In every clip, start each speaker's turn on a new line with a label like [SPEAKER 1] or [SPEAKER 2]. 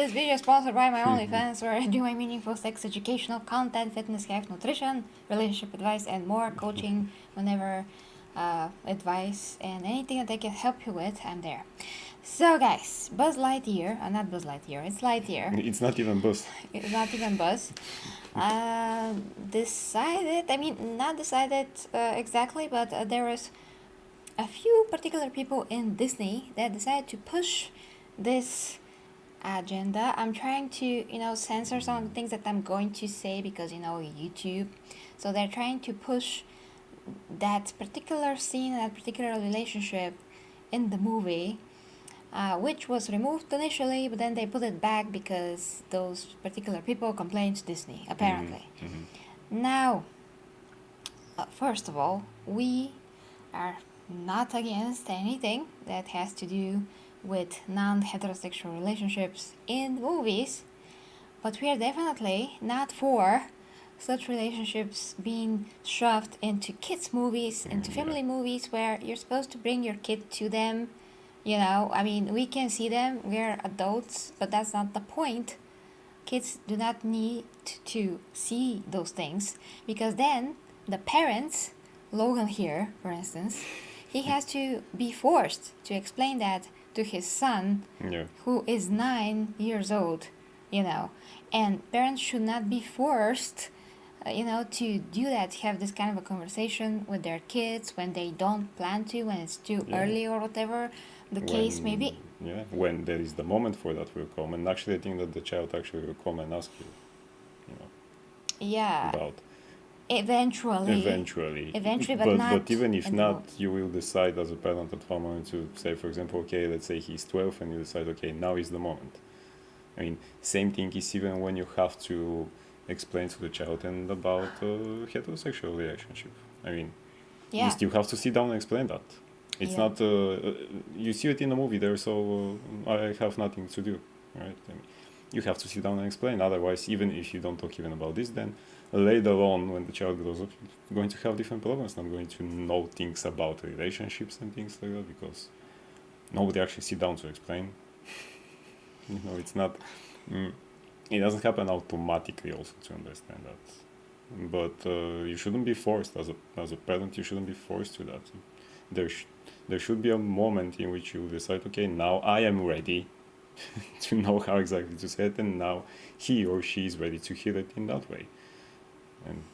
[SPEAKER 1] This video is sponsored by my OnlyFans, where I do my meaningful sex educational content, fitness, health, nutrition, relationship advice, and more coaching whenever advice and anything that I can help you with, I'm there. So guys, Buzz Lightyear, not Buzz Lightyear, it's Lightyear.
[SPEAKER 2] It's not even Buzz.
[SPEAKER 1] It's not even Buzz. Not decided exactly, but there was a few particular people in Disney that decided to push this agenda. I'm trying to, censor some of the things that I'm going to say because, YouTube. So they're trying to push that particular scene, that particular relationship in the movie, which was removed initially, but then they put it back because those particular people complained to Disney, apparently. Mm-hmm. Now, first of all, we are not against anything that has to do with non-heterosexual relationships in movies, but we are definitely not for such relationships being shoved into kids' movies, into family movies where you're supposed to bring your kid to them. We can see them, we're adults, but that's not the point. Kids do not need to see those things, because then the parents, Logan here, for instance, he has to be forced to explain that to his son, who is 9 years old, and parents should not be forced, to do that, have this kind of a conversation with their kids when they don't plan to, when it's too early or whatever the case may be.
[SPEAKER 2] Yeah, when there is the moment for that will come, and actually I think that the child actually will come and ask you, about.
[SPEAKER 1] Eventually,
[SPEAKER 2] but even if not, you will decide as a parent at one moment to say, for example, okay, let's say he's 12, and you decide, okay, now is the moment. Same thing is even when you have to explain to the child and about heterosexual relationship. You still have to sit down and explain that. It's not, you see it in the movie there, so I have nothing to do, right? You have to sit down and explain, otherwise, even if you don't talk even about this, then later on, when the child grows up, you're going to have different problems, not going to know things about relationships and things like that, because nobody actually sit down to explain. It's not, it doesn't happen automatically also to understand that. But you shouldn't be forced, as a parent, you shouldn't be forced to that. There should be a moment in which you decide, okay, now I am ready to know how exactly to say it, and now he or she is ready to hear it in that way. And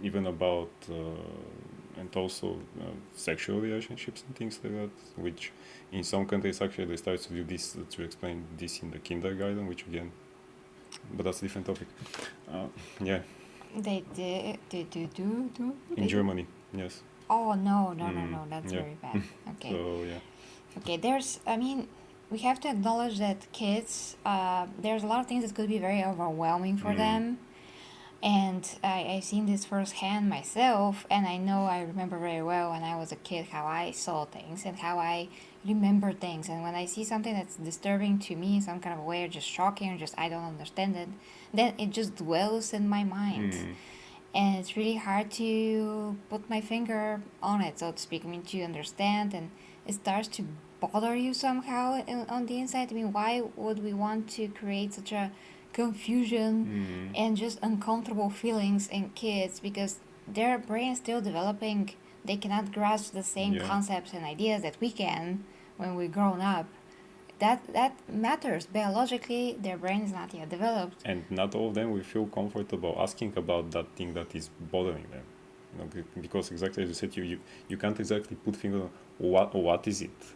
[SPEAKER 2] even about and also sexual relationships and things like that, which in some countries actually they start to do this, to explain this in the kindergarten, which again, but that's a different topic.
[SPEAKER 1] They do
[SPEAKER 2] in Germany, yes.
[SPEAKER 1] Oh no, that's very bad. Okay.
[SPEAKER 2] So
[SPEAKER 1] Okay, we have to acknowledge that kids, there's a lot of things that could be very overwhelming for them. And I've seen this firsthand myself, and I remember very well when I was a kid how I saw things and how I remember things. And when I see something that's disturbing to me in some kind of way, or just shocking, or just I don't understand it, then it just dwells in my mind. And it's really hard to put my finger on it, so to speak, to understand, and it starts to bother you somehow on the inside. Why would we want to create such a confusion and just uncomfortable feelings in kids, because their brain's still developing? They cannot grasp the same concepts and ideas that we can when we're grown up. That matters. Biologically, their brain is not yet developed.
[SPEAKER 2] And not all of them will feel comfortable asking about that thing that is bothering them. Because exactly as you said, you can't exactly put finger on what is it.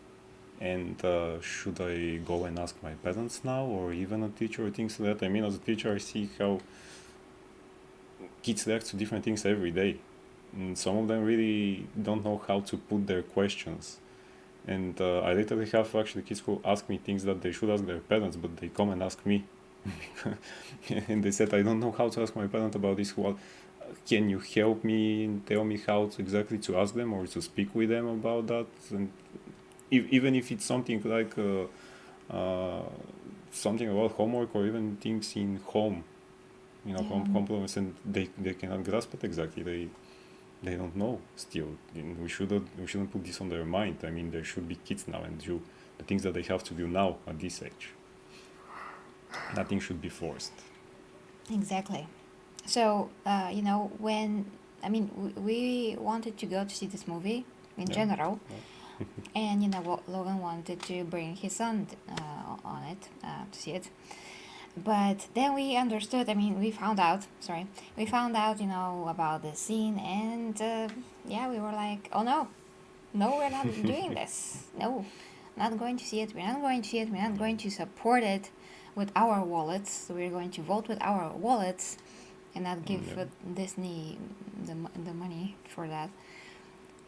[SPEAKER 2] And should I go and ask my parents now, or even a teacher, or things like that? As a teacher, I see how kids react to different things every day. And some of them really don't know how to put their questions. And I literally have actually kids who ask me things that they should ask their parents, but they come and ask me. And they said, I don't know how to ask my parent about this. Well, can you help me and tell me how exactly to ask them or to speak with them about that? And even if it's something like something about homework, or even things in home, home problems, and they cannot grasp it exactly. They don't know still. We shouldn't put this on their mind. There should be kids now and do the things that they have to do now at this age. Nothing should be forced.
[SPEAKER 1] Exactly. So, when we wanted to go to see this movie in general, and Logan wanted to bring his son on it to see it. But then we understood. We found out. Sorry, we found out. About the scene, and we were like, oh no, we're not doing this. No, not going to see it. We're not going to see it. We're not going to support it with our wallets. So we're going to vote with our wallets, and not give Disney the money for that.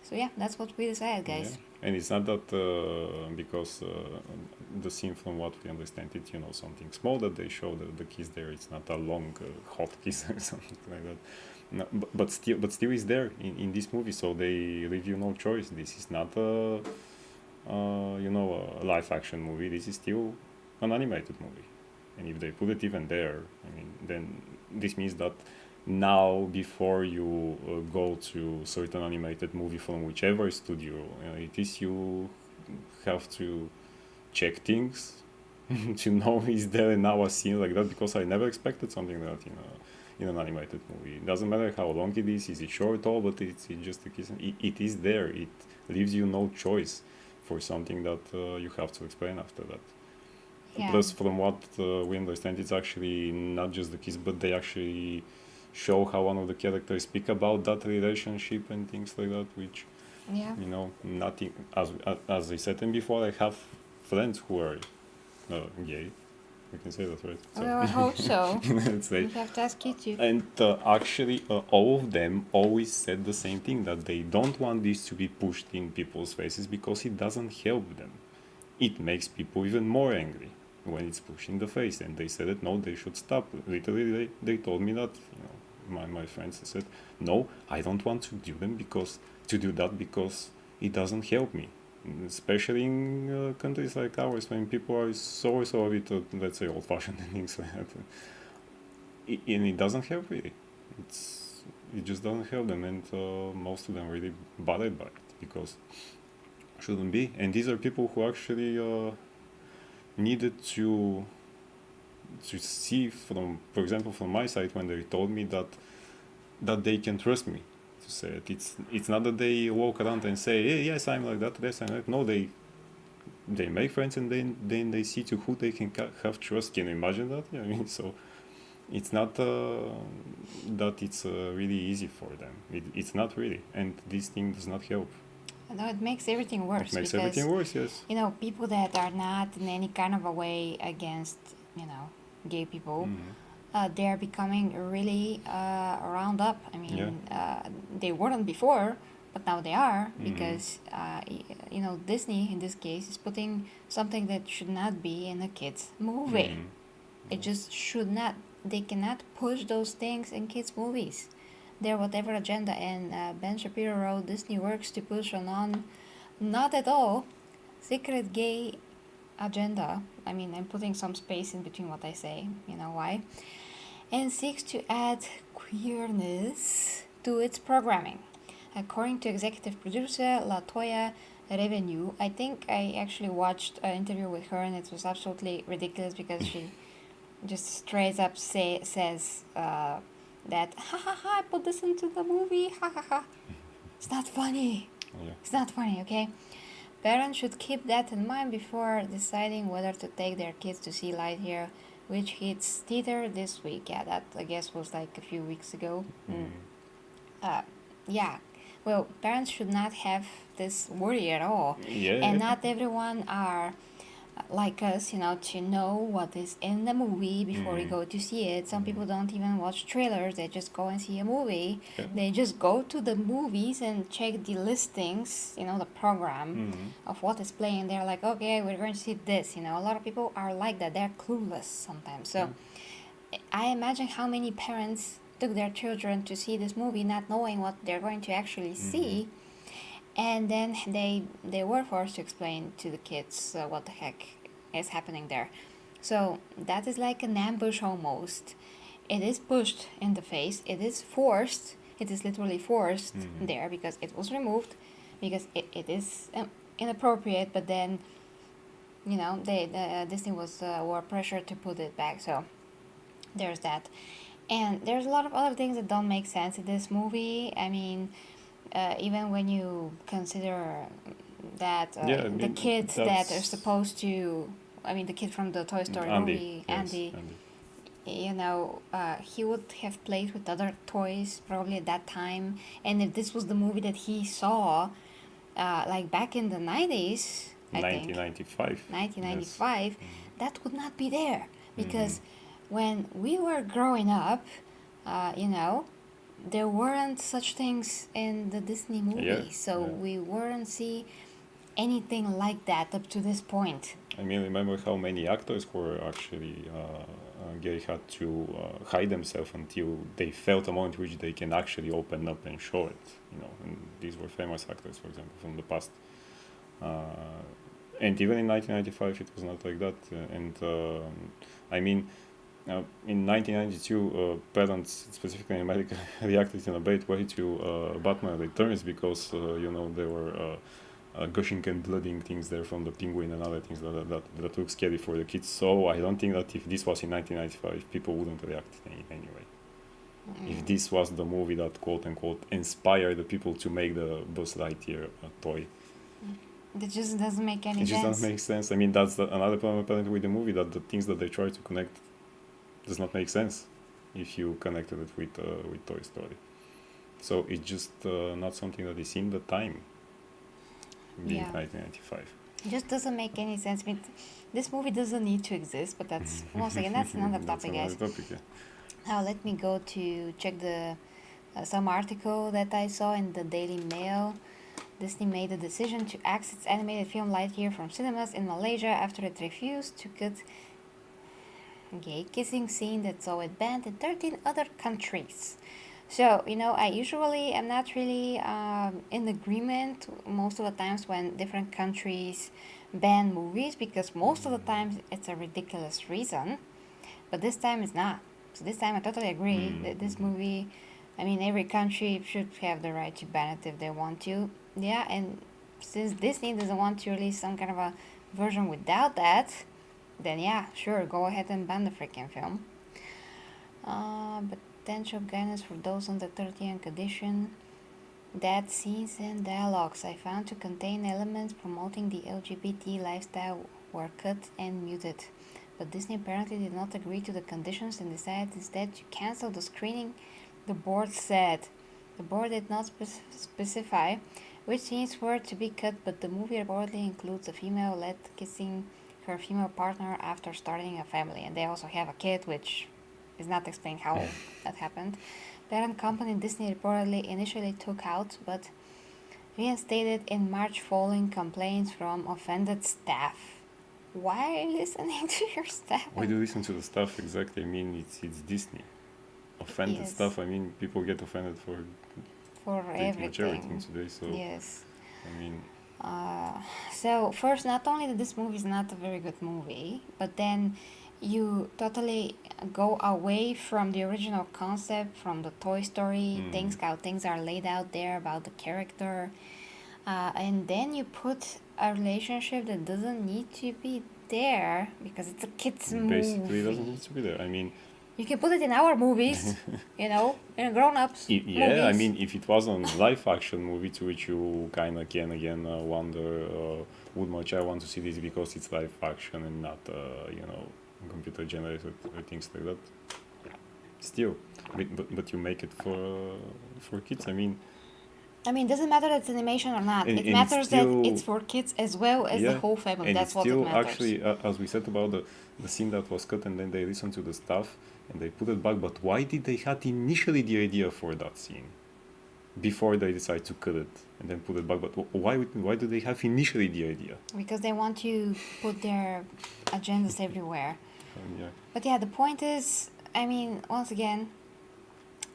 [SPEAKER 1] So that's what we decided, guys.
[SPEAKER 2] Yeah. And it's not that because the scene, from what we understand, it's something small that they show the kiss there. It's not a long hot kiss or something like that. No, but still is there in this movie. So they leave you no choice. This is not a live action movie. This is still an animated movie. And if they put it even there, then this means that now, before you go to certain animated movie from whichever studio it is, you have to check things to know is there now a scene like that, because I never expected something like that in an animated movie. It doesn't matter how long it is it short at all, but it's just a kiss. It is there. It leaves you no choice for something that you have to explain after that. Yeah. Plus, from what we understand, it's actually not just the kiss, but they actually show how one of the characters speak about that relationship and things like that, which nothing, as I said before, I have friends who are gay. We can say that, right?
[SPEAKER 1] Well, I hope so.
[SPEAKER 2] Let's say.
[SPEAKER 1] We have to ask you too.
[SPEAKER 2] And actually all of them always said the same thing, that they don't want this to be pushed in people's faces because it doesn't help them. It makes people even more angry when it's pushed in the face. And they said that no, they should stop. Literally, they told me that, my friends said, no, I don't want to do that because it doesn't help me, especially in countries like ours, when people are so a bit let's say old-fashioned and things like that. And it doesn't help really. It just doesn't help them, and most of them really bothered by it because it shouldn't be. And these are people who actually needed to see, from, for example, from my side, when they told me that they can trust me to say it. It's not that they walk around and say, hey, yes, I'm like that, yes, I'm like that. No, they make friends, and then they see to who they can have trust. Can you imagine that? So it's not that it's really easy for them. It's not really, and this thing does not help.
[SPEAKER 1] No, it makes everything worse.
[SPEAKER 2] It makes everything worse, yes.
[SPEAKER 1] People that are not in any kind of a way against, gay people, they're becoming really round up. They weren't before, but now they are, because, Disney, in this case, is putting something that should not be in a kid's movie. It just should not. They cannot push those things in kids' movies. Their whatever agenda, and Ben Shapiro wrote, Disney works to push a not at all secret gay agenda. I'm putting some space in between what I say, why, and seeks to add queerness to its programming. According to executive producer LaToya Revenue, I think I actually watched an interview with her, and it was absolutely ridiculous because she just straight up says that I put this into the movie, It's not funny.
[SPEAKER 2] Yeah.
[SPEAKER 1] It's not funny, okay? Parents should keep that in mind before deciding whether to take their kids to see Lightyear, which hits theater this week. Yeah, that I guess was like a few weeks ago. Well, parents should not have this worry at all. And not everyone are like us, to know what is in the movie before we go to see it. Some people don't even watch trailers. They just go and see a movie. They just go to the movies and check the listings, the program of what is playing. They're like, okay, we're going to see this. A lot of people are like that. They're clueless sometimes. So I imagine how many parents took their children to see this movie not knowing what they're going to actually see. And then they were forced to explain to the kids what the heck is happening there. So that is like an ambush almost. It is pushed in the face. It is forced. It is literally forced there because it was removed, because it is inappropriate. But then Disney was were pressured to put it back. So there's that, and there's a lot of other things that don't make sense in this movie. I mean, even when you consider that the kids that are supposed to, the kid from the Toy Story movie, Andy. He would have played with other toys probably at that time, and if this was the movie that he saw, like back in the 90s, 1995,
[SPEAKER 2] Yes.
[SPEAKER 1] that would not be there, because when we were growing up, there weren't such things in the Disney movies, so we weren't see anything like that up to this point.
[SPEAKER 2] I mean, remember how many actors were actually they had to hide themselves until they felt a moment which they can actually open up and show it. And these were famous actors, for example, from the past. And even in 1995, it was not like that. In 1992, parents, specifically in America, reacted in a bad way to Batman Returns because, there were gushing and blooding things there from the penguin and other things that look scary for the kids. So I don't think that if this was in 1995, people wouldn't react anyway. If this was the movie that quote-unquote inspired the people to make the Buzz Lightyear toy.
[SPEAKER 1] It just doesn't make any sense.
[SPEAKER 2] It just doesn't make sense. I mean, that's another problem apparently with the movie, that the things that they try to connect does not make sense if you connected it with Toy Story. So it's just not something that is in the time. Being 1995.
[SPEAKER 1] It just doesn't make any sense. I mean, this movie doesn't need to exist, but that's once again that's another topic, guys. Now let me go to check the some article that I saw in the Daily Mail. Disney made the decision to axe its animated film Lightyear from cinemas in Malaysia after it refused to cut gay kissing scene that saw it banned in 13 other countries. So, I usually am not really in agreement most of the times when different countries ban movies, because most of the times it's a ridiculous reason, but this time it's not. So this time I totally agree that this movie, every country should have the right to ban it if they want to. Yeah, and since Disney doesn't want to release some kind of a version without that, then yeah, sure, go ahead and ban the freaking film. But potential guidance for those under 30 and condition that scenes and dialogues I found to contain elements promoting the LGBT lifestyle were cut and muted. But Disney apparently did not agree to the conditions and decided instead to cancel the screening, the board said. The board did not specify which scenes were to be cut, but the movie reportedly includes a female led kissing her female partner after starting a family, and they also have a kid, which is not explained how that happened. Parent company Disney reportedly initially took out, but reinstated in March following complaints from offended staff. Why are you listening to your staff?
[SPEAKER 2] Why do you listen to the staff exactly? It's Disney. Offended stuff. People get offended for
[SPEAKER 1] everything
[SPEAKER 2] today. So
[SPEAKER 1] yes.
[SPEAKER 2] So
[SPEAKER 1] first, not only that this movie is not a very good movie, but then you totally go away from the original concept, from the Toy Story, how things are laid out there about the character, and then you put a relationship that doesn't need to be there because it's a kids movie.
[SPEAKER 2] Basically, it doesn't need to be there.
[SPEAKER 1] You can put it in our movies, in grown-ups movies.
[SPEAKER 2] If it was a live-action movie to which you kind of can again wonder, would my child want to see this because it's live-action and not, computer-generated or things like that? Still, but you make it for kids.
[SPEAKER 1] It doesn't matter that it's animation or not. It matters that it's for kids as well as the whole family.
[SPEAKER 2] And
[SPEAKER 1] that's what it matters.
[SPEAKER 2] Actually, as we said about the scene that was cut and then they listened to the stuff and they put it back. But why did they had initially the idea for that scene before they decide to cut it and then put it back? But why do they have initially the idea?
[SPEAKER 1] Because they want to put their agendas everywhere. But yeah, the point is, once again,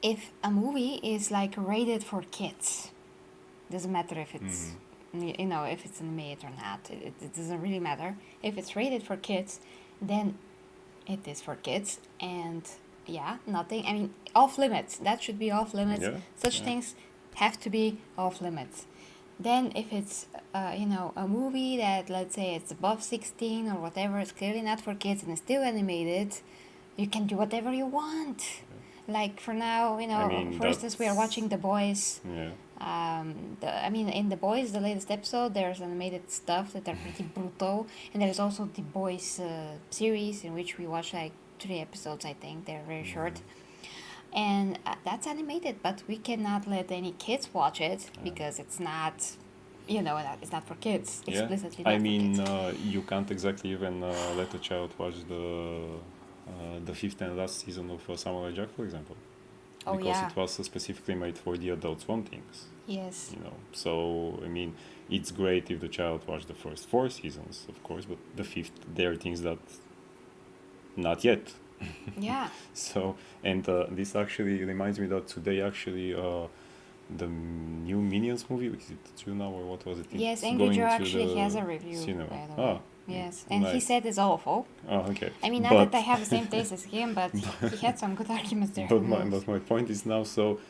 [SPEAKER 1] if a movie is like rated for kids, doesn't matter if it's if it's animated or not. It doesn't really matter. If it's rated for kids, then it is for kids, and nothing. Off limits. That should be off limits. Such things have to be off limits. then if it's a movie that, let's say, it's above 16 or whatever, it's clearly not for kids and it's still animated, you can do whatever you want. Like for now, for instance, we are watching The Boys.
[SPEAKER 2] Yeah.
[SPEAKER 1] In The Boys, the latest episode, there's animated stuff that are pretty brutal, and there's also The Boys series in which we watch like 3 episodes. I think they're very short, and that's animated, but we cannot let any kids watch it because it's not. It's not for kids. Explicitly not for kids.
[SPEAKER 2] You can't exactly even let a child watch the fifth and last season of Samurai Jack, for example, because it was specifically made for the adult Swamp Things.
[SPEAKER 1] Yes.
[SPEAKER 2] So it's great if the child watched the first 4 seasons, of course, but the fifth, there are things that not yet.
[SPEAKER 1] Yeah.
[SPEAKER 2] So, and this actually reminds me that today actually the new Minions movie, is it 2 now or what was it?
[SPEAKER 1] Yes, Angry Joe actually has a review.
[SPEAKER 2] Cinema.
[SPEAKER 1] Yes, and he said it's awful.
[SPEAKER 2] Oh, okay.
[SPEAKER 1] Not that I have the same taste as him, but he had some good arguments there.
[SPEAKER 2] But my point is now, so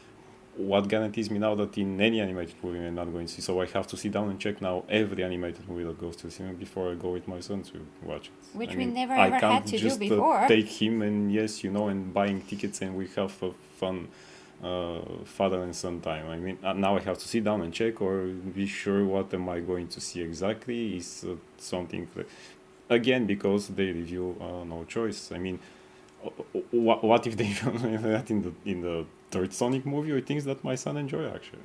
[SPEAKER 2] what guarantees me now that in any animated movie I'm not going to see? So I have to sit down and check now every animated movie that goes to the cinema before I go with my son to watch it.
[SPEAKER 1] Which we never ever had to do before.
[SPEAKER 2] I can't just take him and and buying tickets and we have a fun father and son time. Now I have to sit down and check or be sure what am I going to see exactly is something that, again, because they review no choice. What if they show that in the third Sonic movie or things that my son enjoy actually?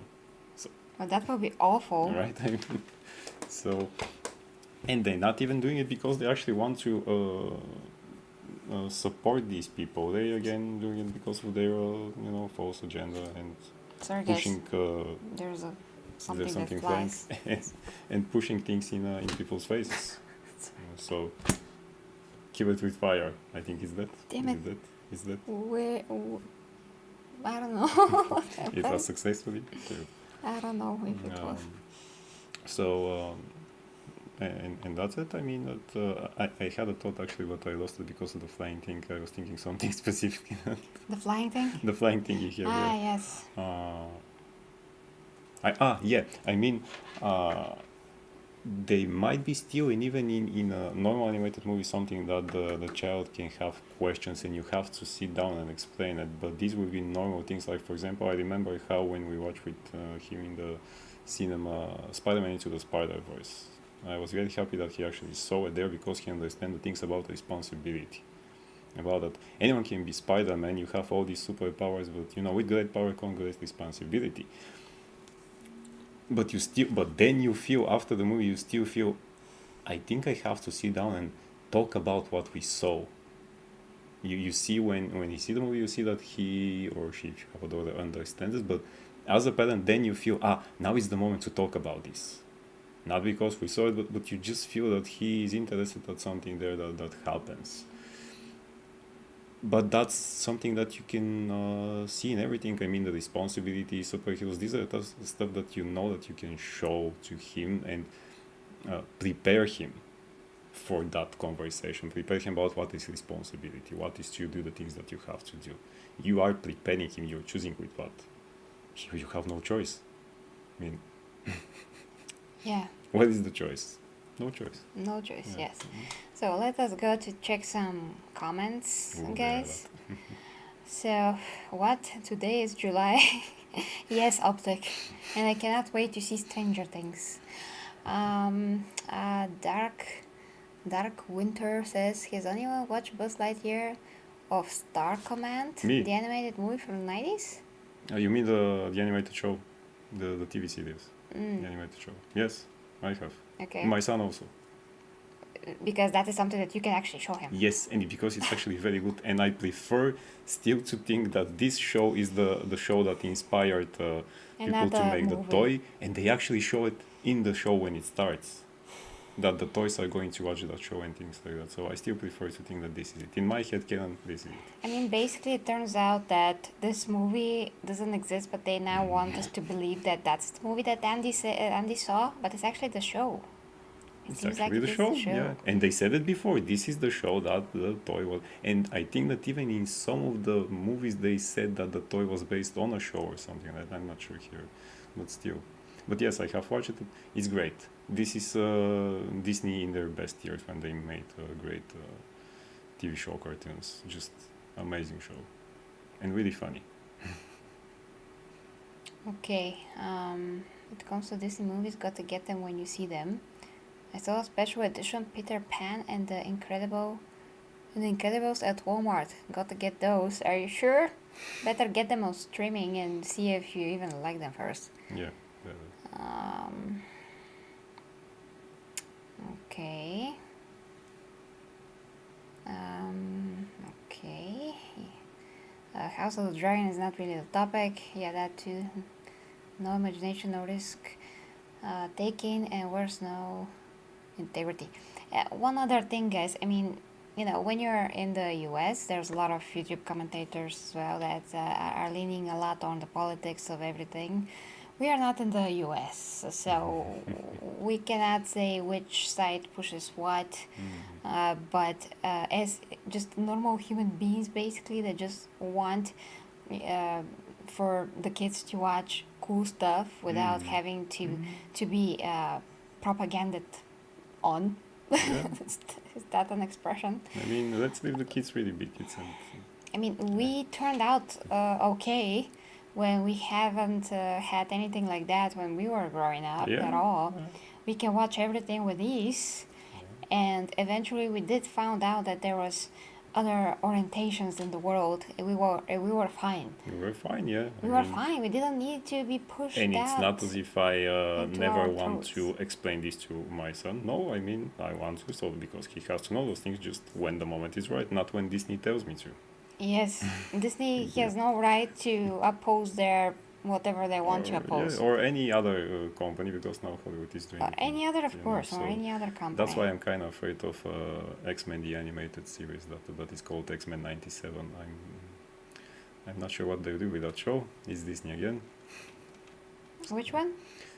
[SPEAKER 2] So,
[SPEAKER 1] well, that would be awful,
[SPEAKER 2] right? So, and they're not even doing it because they actually want to support these people. They again doing it because of their false agenda and pushing.
[SPEAKER 1] There's something that flies.
[SPEAKER 2] And pushing things in people's faces. So kill it with fire. I think is that.
[SPEAKER 1] Damn it.
[SPEAKER 2] Is that?
[SPEAKER 1] I don't know.
[SPEAKER 2] It was successfully.
[SPEAKER 1] I don't know if it was.
[SPEAKER 2] So. And that's it. I had a thought actually, but I lost it because of the flying thing. I was thinking something specific.
[SPEAKER 1] The flying thing?
[SPEAKER 2] The flying thing you hear.
[SPEAKER 1] Yes.
[SPEAKER 2] They might be still, and even in a normal animated movie, something that the child can have questions and you have to sit down and explain it. But these will be normal things. Like, for example, I remember how when we watched with him in the cinema Spider-Man Into the Spider-Verse, I was very happy that he actually saw it there because he understands the things about responsibility. About that anyone can be Spider-Man, you have all these superpowers, but with great power comes great responsibility. But then you feel after the movie, you still feel, I think I have to sit down and talk about what we saw. You see when you see the movie, you see that he or she, if you have a daughter, understands it. But as a parent, then you feel, now is the moment to talk about this. Not because we saw it, but you just feel that he is interested at something there that happens. But that's something that you can see in everything. The responsibility, superheroes, these are the stuff that that you can show to him and prepare him for that conversation. Prepare him about what is responsibility, what is to do the things that you have to do. You are preparing him, you're choosing with what. You have no choice.
[SPEAKER 1] Yeah.
[SPEAKER 2] What is the choice? No choice.
[SPEAKER 1] No choice, yeah. Yes. So let us go to check some comments, guys. So, today is July. Yes, Optic. And I cannot wait to see Stranger Things. Dark Winter says, has anyone watched Buzz Lightyear of Star Command?
[SPEAKER 2] Me.
[SPEAKER 1] The animated movie from the 90s?
[SPEAKER 2] You mean the animated show? The TV series? The animated show. Yes, I have.
[SPEAKER 1] Okay.
[SPEAKER 2] My son also.
[SPEAKER 1] Because that is something that you can actually show him.
[SPEAKER 2] Yes, and because it's actually very good, and I prefer still to think that this show is the show that inspired people to make the toy, and they actually show it in the show when it starts. That the toys are going to watch that show and things like that. So I still prefer to think that this is it. In my head canon, this is it.
[SPEAKER 1] Basically it turns out that this movie doesn't exist, but they now want us to believe that that's the movie that Andy saw, but it's actually the show.
[SPEAKER 2] It's actually the show, yeah. And they said it before, this is the show that the toy was. And I think that even in some of the movies they said that the toy was based on a show or something like that. I'm not sure here, but still. But yes, I have watched it. It's great. This is Disney in their best years when they made great TV show cartoons. Just amazing show and really funny.
[SPEAKER 1] Okay, when it comes to Disney movies, got to get them when you see them. I saw a special edition Peter Pan and the Incredibles at Walmart. Got to get those. Are you sure? Better get them on streaming and see if you even like them first.
[SPEAKER 2] Yeah.
[SPEAKER 1] Okay. Okay. House of the Dragon is not really the topic. Yeah, that too. No imagination, no risk taking, and where's no integrity. One other thing, guys. I mean, when you're in the US, there's a lot of YouTube commentators as well that are leaning a lot on the politics of everything. We are not in the US, so we cannot say which side pushes what. But as just normal human beings, basically, that just want for the kids to watch cool stuff without having to be propaganded on.
[SPEAKER 2] Yeah.
[SPEAKER 1] Is that an expression?
[SPEAKER 2] I mean, let's leave the kids really big kids.
[SPEAKER 1] I mean, we turned out okay when we haven't had anything like that when we were growing up at all. We can watch everything with ease, and eventually we did find out that there was other orientations in the world. We were fine.
[SPEAKER 2] We were fine, yeah.
[SPEAKER 1] We were fine. We didn't need to be pushed.
[SPEAKER 2] And it's not as if I never want
[SPEAKER 1] throats.
[SPEAKER 2] to explain this to my son. No, I mean, I want to, so because he has to know those things just when the moment is right, not when Disney tells me to.
[SPEAKER 1] Yes, Disney has no right to oppose their whatever they want to oppose.
[SPEAKER 2] Or any other company, because now Hollywood is doing
[SPEAKER 1] Or any other, of course,
[SPEAKER 2] so
[SPEAKER 1] or any other company.
[SPEAKER 2] that's why I'm kind of afraid of X-Men, the animated series that is called X-Men 97. I'm not sure what they'll do with that show. It's Disney again.
[SPEAKER 1] Which one?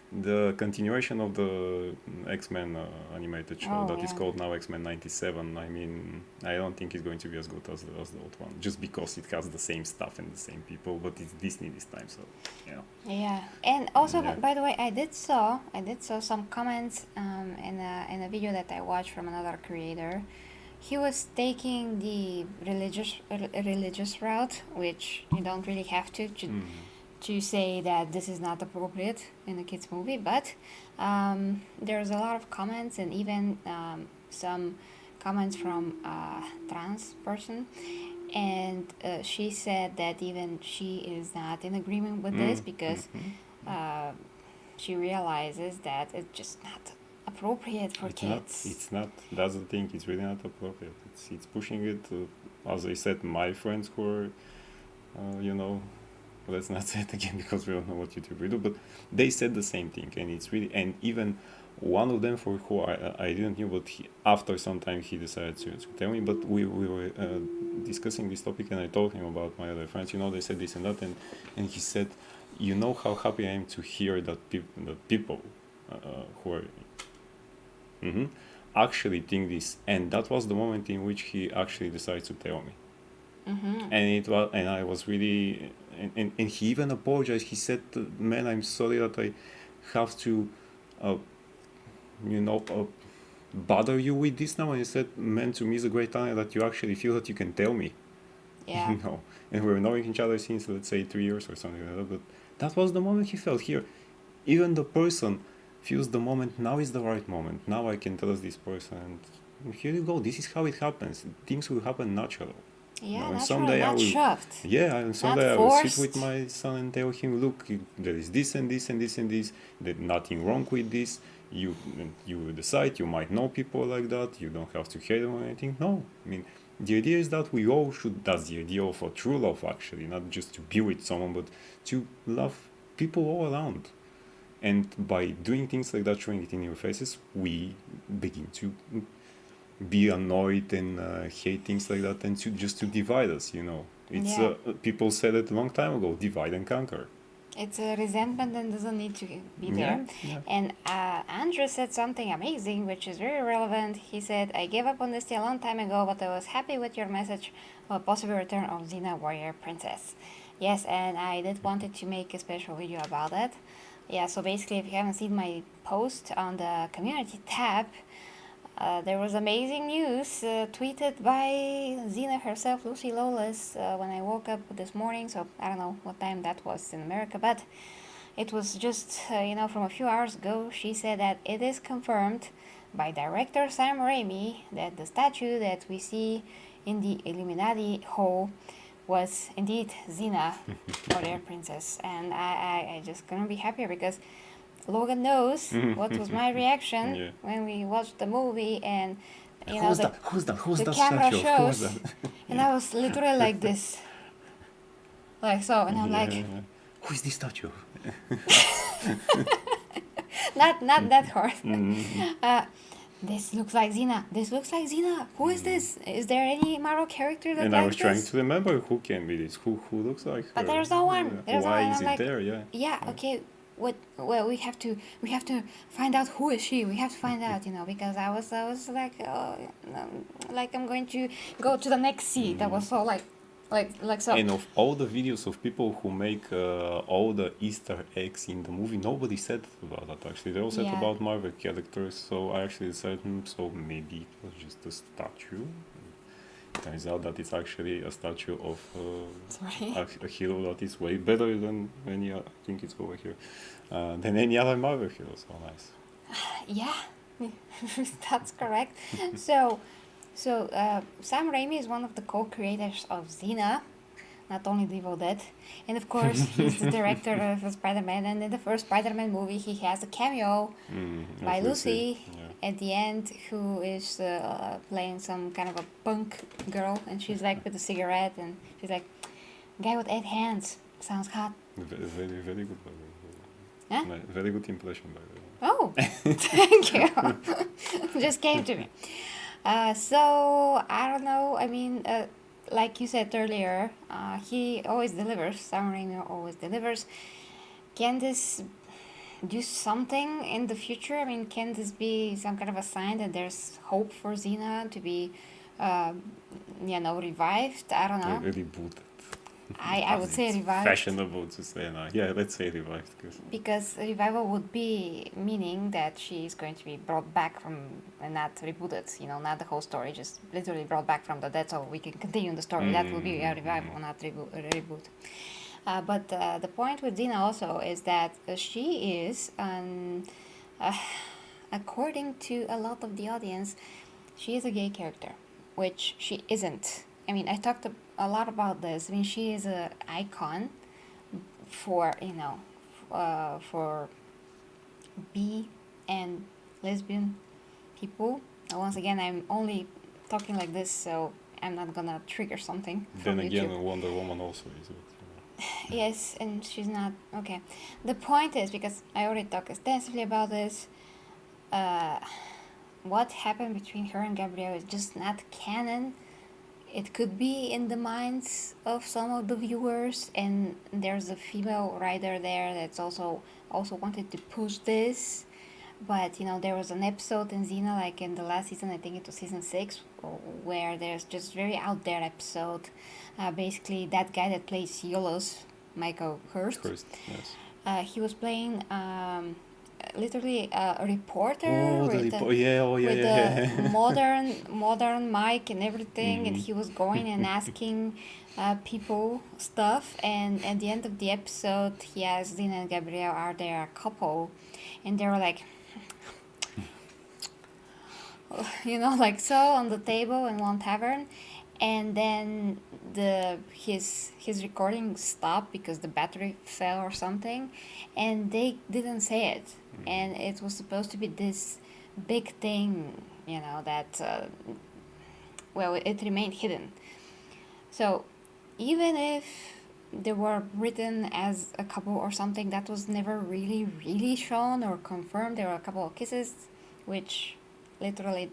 [SPEAKER 2] The continuation of the X-Men animated show that is
[SPEAKER 1] yeah.
[SPEAKER 2] called now X-Men 97. I mean, I don't think it's going to be as good as the old one, just because it has the same stuff and the same people, but it's Disney this time, so yeah.
[SPEAKER 1] Yeah, and also, by the way, I did saw some comments in a video that I watched from another creator. He was taking the religious route, which you don't really have to say that this is not appropriate in a kids movie, but there's a lot of comments and even some comments from a trans person, and she said that even she is not in agreement with this because she realizes that it's just not appropriate for kids.
[SPEAKER 2] It's not. That's the thing. It's really not appropriate. It's pushing it. As I said, my friends who are, let's not say it again because we don't know what YouTube will do, but they said the same thing, and it's really, and even one of them for who I didn't know, but after some time he decided to tell me, but we were discussing this topic, and I told him about my other friends, they said this and that, and he said, how happy I am to hear that people who are actually think this, and that was the moment in which he actually decided to tell me. And I was really, and he even apologized. He said, "Man, I'm sorry that I have to, bother you with this now." And he said, "Man, to me it's a great honor that you actually feel that you can tell me."
[SPEAKER 1] Yeah.
[SPEAKER 2] And we're knowing each other since, let's say, 3 years or something like that. But that was the moment he felt here. Even the person feels the moment. Now is the right moment. Now I can trust this person. And here you go. This is how it happens. Things will happen naturally.
[SPEAKER 1] Yeah,
[SPEAKER 2] and
[SPEAKER 1] someday not shoved.
[SPEAKER 2] Yeah, and someday I will sit with my son and tell him, look, there is this and this and this and this. There's nothing wrong with this. You decide. You might know people like that. You don't have to hate them or anything. No, I mean, the idea is that we all should. That's the idea of a true love, actually, not just to be with someone, but to love people all around. And by doing things like that, showing it in your faces, we begin to be annoyed and hate things like that, and to divide us. It's people said it a long time ago: divide and conquer.
[SPEAKER 1] It's a resentment that doesn't need to be there.
[SPEAKER 2] Yeah.
[SPEAKER 1] And Andrew said something amazing, which is very relevant. He said, "I gave up on this a long time ago, but I was happy with your message of a possible return of Xena Warrior Princess." Yes, and I did wanted to make a special video about it. Yeah, so basically, if you haven't seen my post on the community tab, there was amazing news tweeted by Xena herself, Lucy Lawless, when I woke up this morning. So I don't know what time that was in America, but it was just, from a few hours ago. She said that it is confirmed by director Sam Raimi that the statue that we see in the Illuminati Hall was indeed Xena, or their princess. And I just couldn't be happier because Logan knows what was my reaction when we watched the movie, and
[SPEAKER 2] Who's that
[SPEAKER 1] the camera
[SPEAKER 2] statue?
[SPEAKER 1] shows, and I was literally like this, like so, and I'm like,
[SPEAKER 2] who is this statue?
[SPEAKER 1] not that hard. This looks like Xena. This looks like Xena. Who is this? Is there any Marvel character that?
[SPEAKER 2] And
[SPEAKER 1] like
[SPEAKER 2] I was
[SPEAKER 1] this?
[SPEAKER 2] trying to remember who can be this. Who looks like her?
[SPEAKER 1] But there's no one. There's
[SPEAKER 2] Why
[SPEAKER 1] no one.
[SPEAKER 2] is it
[SPEAKER 1] like,
[SPEAKER 2] there? Yeah.
[SPEAKER 1] Yeah. Okay. What? Well, we have to find out who is she. We have to find out, because I was like, like I'm going to go to the next seat. I was so like so.
[SPEAKER 2] And of all the videos of people who make all the Easter eggs in the movie, nobody said about that actually. They all said about Marvel characters, so I actually decided, so maybe it was just a statue. Turns out that it's actually a statue of a hero that is way better than any, I think it's over here, than any other Marvel hero, so nice.
[SPEAKER 1] Yeah, that's correct. So Sam Raimi is one of the co-creators of Xena, not only the Evil Dead, and of course he's the director of Spider-Man, and in the first Spider-Man movie he has a cameo by Lucy at the end, who is playing some kind of a punk girl, and she's like with a cigarette, and she's like, guy with 8 hands, sounds hot.
[SPEAKER 2] Very, very good, by the way.
[SPEAKER 1] Huh?
[SPEAKER 2] Very good impression, by the way.
[SPEAKER 1] Oh, thank you. Just came to me. So I don't know. I mean, like you said earlier, he always delivers. Sam Raimi always delivers. Can this do something in the future? I mean, can this be some kind of a sign that there's hope for Xena to be, revived? I don't know.
[SPEAKER 2] Rebooted.
[SPEAKER 1] I would say revived.
[SPEAKER 2] Fashionable to say now. Yeah, let's say revived.
[SPEAKER 1] Because revival would be meaning that she's going to be brought back from, and not rebooted, not the whole story, just literally brought back from the dead so we can continue the story. That would be a revival, not a reboot. But the point with Xena also is that she is, according to a lot of the audience, she is a gay character, which she isn't. I mean, I talked a lot about this. I mean, she is an icon for, for bi and lesbian people. Once again, I'm only talking like this, so I'm not gonna trigger something.
[SPEAKER 2] Then again, YouTube. Wonder Woman also is it.
[SPEAKER 1] Yes, and she's not. Okay. The point is, because I already talked extensively about this, what happened between her and Gabrielle is just not canon. It could be in the minds of some of the viewers, and there's a female writer there that's also wanted to push this. But there was an episode in Xena, like in the last season, I think it was season 6, where there's just very out there episode. Basically, that guy that plays Yolos, Michael Hurst.
[SPEAKER 2] Yes.
[SPEAKER 1] He was playing literally a reporter
[SPEAKER 2] with
[SPEAKER 1] a modern mic and everything, and he was going and asking people stuff, and at the end of the episode he asked Xena and Gabrielle, are they a couple, and they were like like so on the table in one tavern, and then his recording stopped because the battery fell or something, and they didn't say it, and it was supposed to be this big thing, that it remained hidden. So even if they were written as a couple or something, that was never really shown or confirmed. There were a couple of kisses, which literally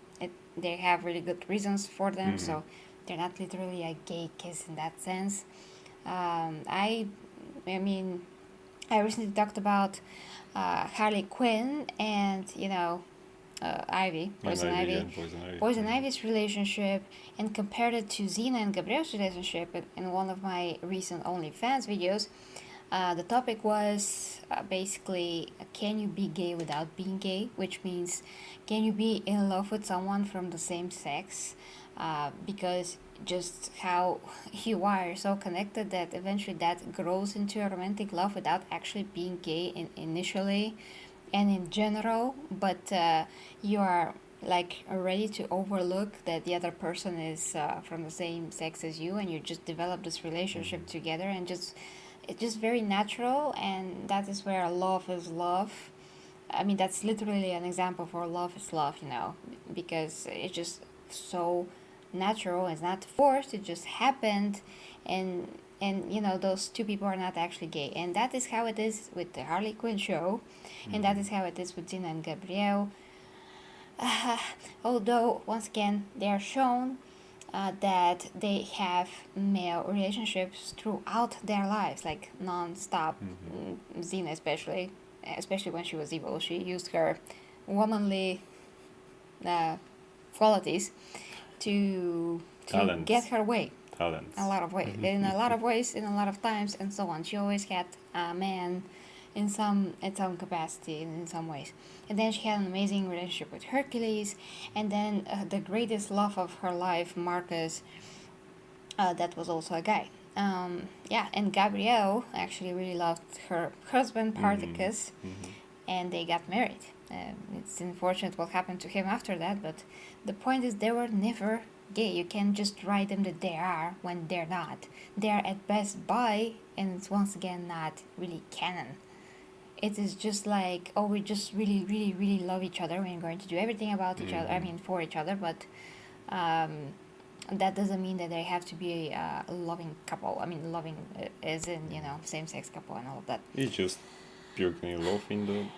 [SPEAKER 1] they have really good reasons for them, so they're not literally a gay kiss in that sense. I mean, I recently talked about Harley Quinn and Poison Ivy's relationship, and compared it to Xena and Gabrielle's relationship in one of my recent OnlyFans videos. The topic was basically, can you be gay without being gay? Which means, can you be in love with someone from the same sex? Because just how you are so connected that eventually that grows into a romantic love without actually being gay initially and in general, but you are like ready to overlook that the other person is from the same sex as you, and you just develop this relationship together, and just it's just very natural, and that is where love is love. I mean, that's literally an example for love is love, because it's just so natural. It's not forced. It just happened, and those two people are not actually gay, and that is how it is with the Harley Quinn show, and that is how it is with Zina and Gabrielle. Although once again they are shown that they have male relationships throughout their lives, like non-stop. Zina especially when she was evil, she used her womanly qualities to get her way.
[SPEAKER 2] Talents.
[SPEAKER 1] A lot of ways, in a lot of ways, in a lot of times, and so on. She always had a man in some capacity, in some ways. And then she had an amazing relationship with Hercules, and then the greatest love of her life, Marcus, that was also a guy. And Gabrielle actually really loved her husband Parthicus, and they got married. It's unfortunate what happened to him after that, but the point is they were never gay. You can't just write them that they are when they're not. They're at best bi, and it's once again not really canon. It is just like, oh, we just really, really, really love each other. We're going to do everything about each other. I mean, for each other, but that doesn't mean that they have to be a loving couple. I mean, loving as in, same-sex couple and all of that.
[SPEAKER 2] It's just pure kind of love in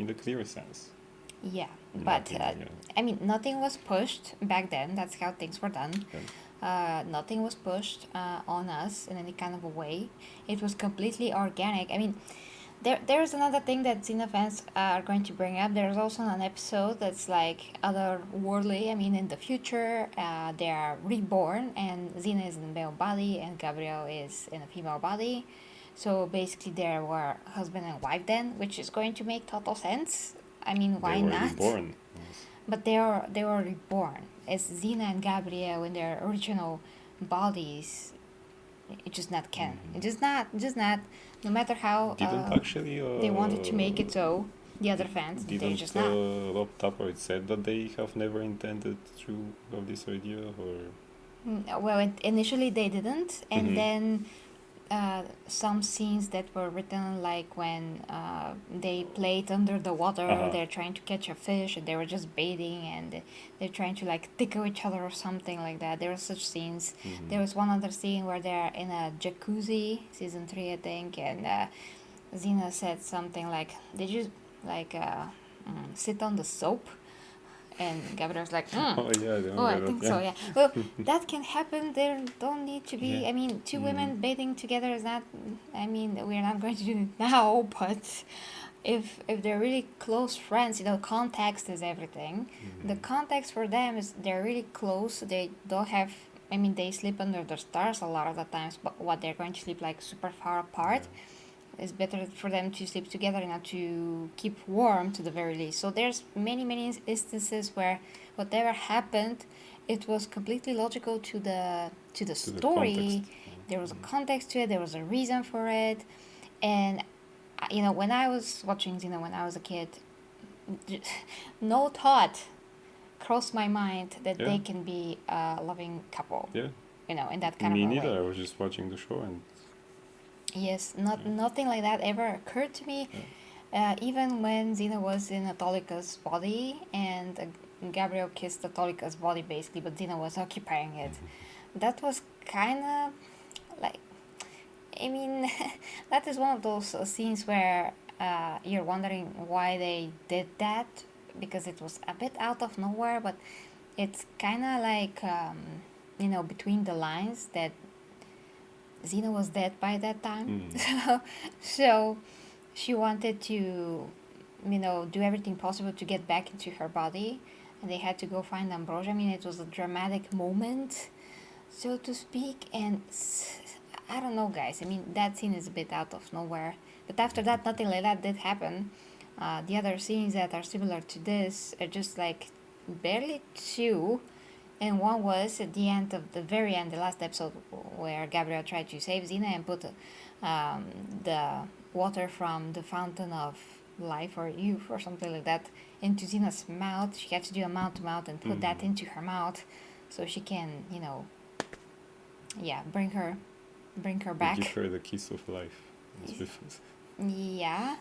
[SPEAKER 2] the clear sense.
[SPEAKER 1] Yeah, but I mean, nothing was pushed back then. That's how things were done. Nothing was pushed on us in any kind of a way. It was completely organic. I mean, there's another thing that Xena fans are going to bring up. There's also an episode that's like otherworldly. I mean, in the future, they are reborn, and Xena is in a male body, and Gabrielle is in a female body. So basically, they were husband and wife then, which is going to make total sense. I mean, why not?
[SPEAKER 2] They were reborn. Yes.
[SPEAKER 1] But they were reborn as Xena and Gabrielle in their original bodies. It's just not canon. It's just not. No matter how they wanted to make it so, the other fans, they're just not.
[SPEAKER 2] Rob Tapper said that they have never intended to have this idea, or?
[SPEAKER 1] Well, initially they didn't, and then some scenes that were written, like when they played under the water, they're trying to catch a fish, and they were just bathing, and they're trying to like tickle each other or something like that. There were such scenes. There was one other scene where they're in a jacuzzi, season 3 I think, and Xena said something like, did you like sit on the soap? And Gabriel's like, I think so, yeah. Well, that can happen. There don't need to be, I mean, two women bathing together is not, I mean, we're not going to do it now, but if they're really close friends, context is everything. The context for them is they're really close. They don't have, I mean, they sleep under the stars a lot of the times, but what, they're going to sleep like super far apart. It's better for them to sleep together, to keep warm to the very least. So there's many instances where whatever happened, it was completely logical to the story. There was a context to it. There was a reason for it, and when I was watching Xena when I was a kid, no thought crossed my mind that they can be a loving couple.
[SPEAKER 2] Yeah.
[SPEAKER 1] In that kind of
[SPEAKER 2] Me
[SPEAKER 1] a
[SPEAKER 2] neither.
[SPEAKER 1] way.
[SPEAKER 2] I was just watching the show and.
[SPEAKER 1] Yes, nothing like that ever occurred to me. Even when Xena was in Autolica's body and Gabrielle kissed Autolica's body basically, but Xena was occupying it. That was kind of like, I mean, that is one of those scenes where you're wondering why they did that, because it was a bit out of nowhere, but it's kind of like, between the lines that Xena was dead by that time. So she wanted to, do everything possible to get back into her body, and they had to go find Ambrosia. I mean, it was a dramatic moment, so to speak, and I don't know, guys. I mean, that scene is a bit out of nowhere. But after that, nothing like that did happen. The other scenes that are similar to this are just like barely two. And one was at the end of the very end, the last episode, where Gabriel tried to save Xena and put the water from the fountain of life or youth or something like that into Xena's mouth. She had to do a mouth to mouth and put that into her mouth so she can, bring her back.
[SPEAKER 2] Give her the kiss of life.
[SPEAKER 1] Yeah.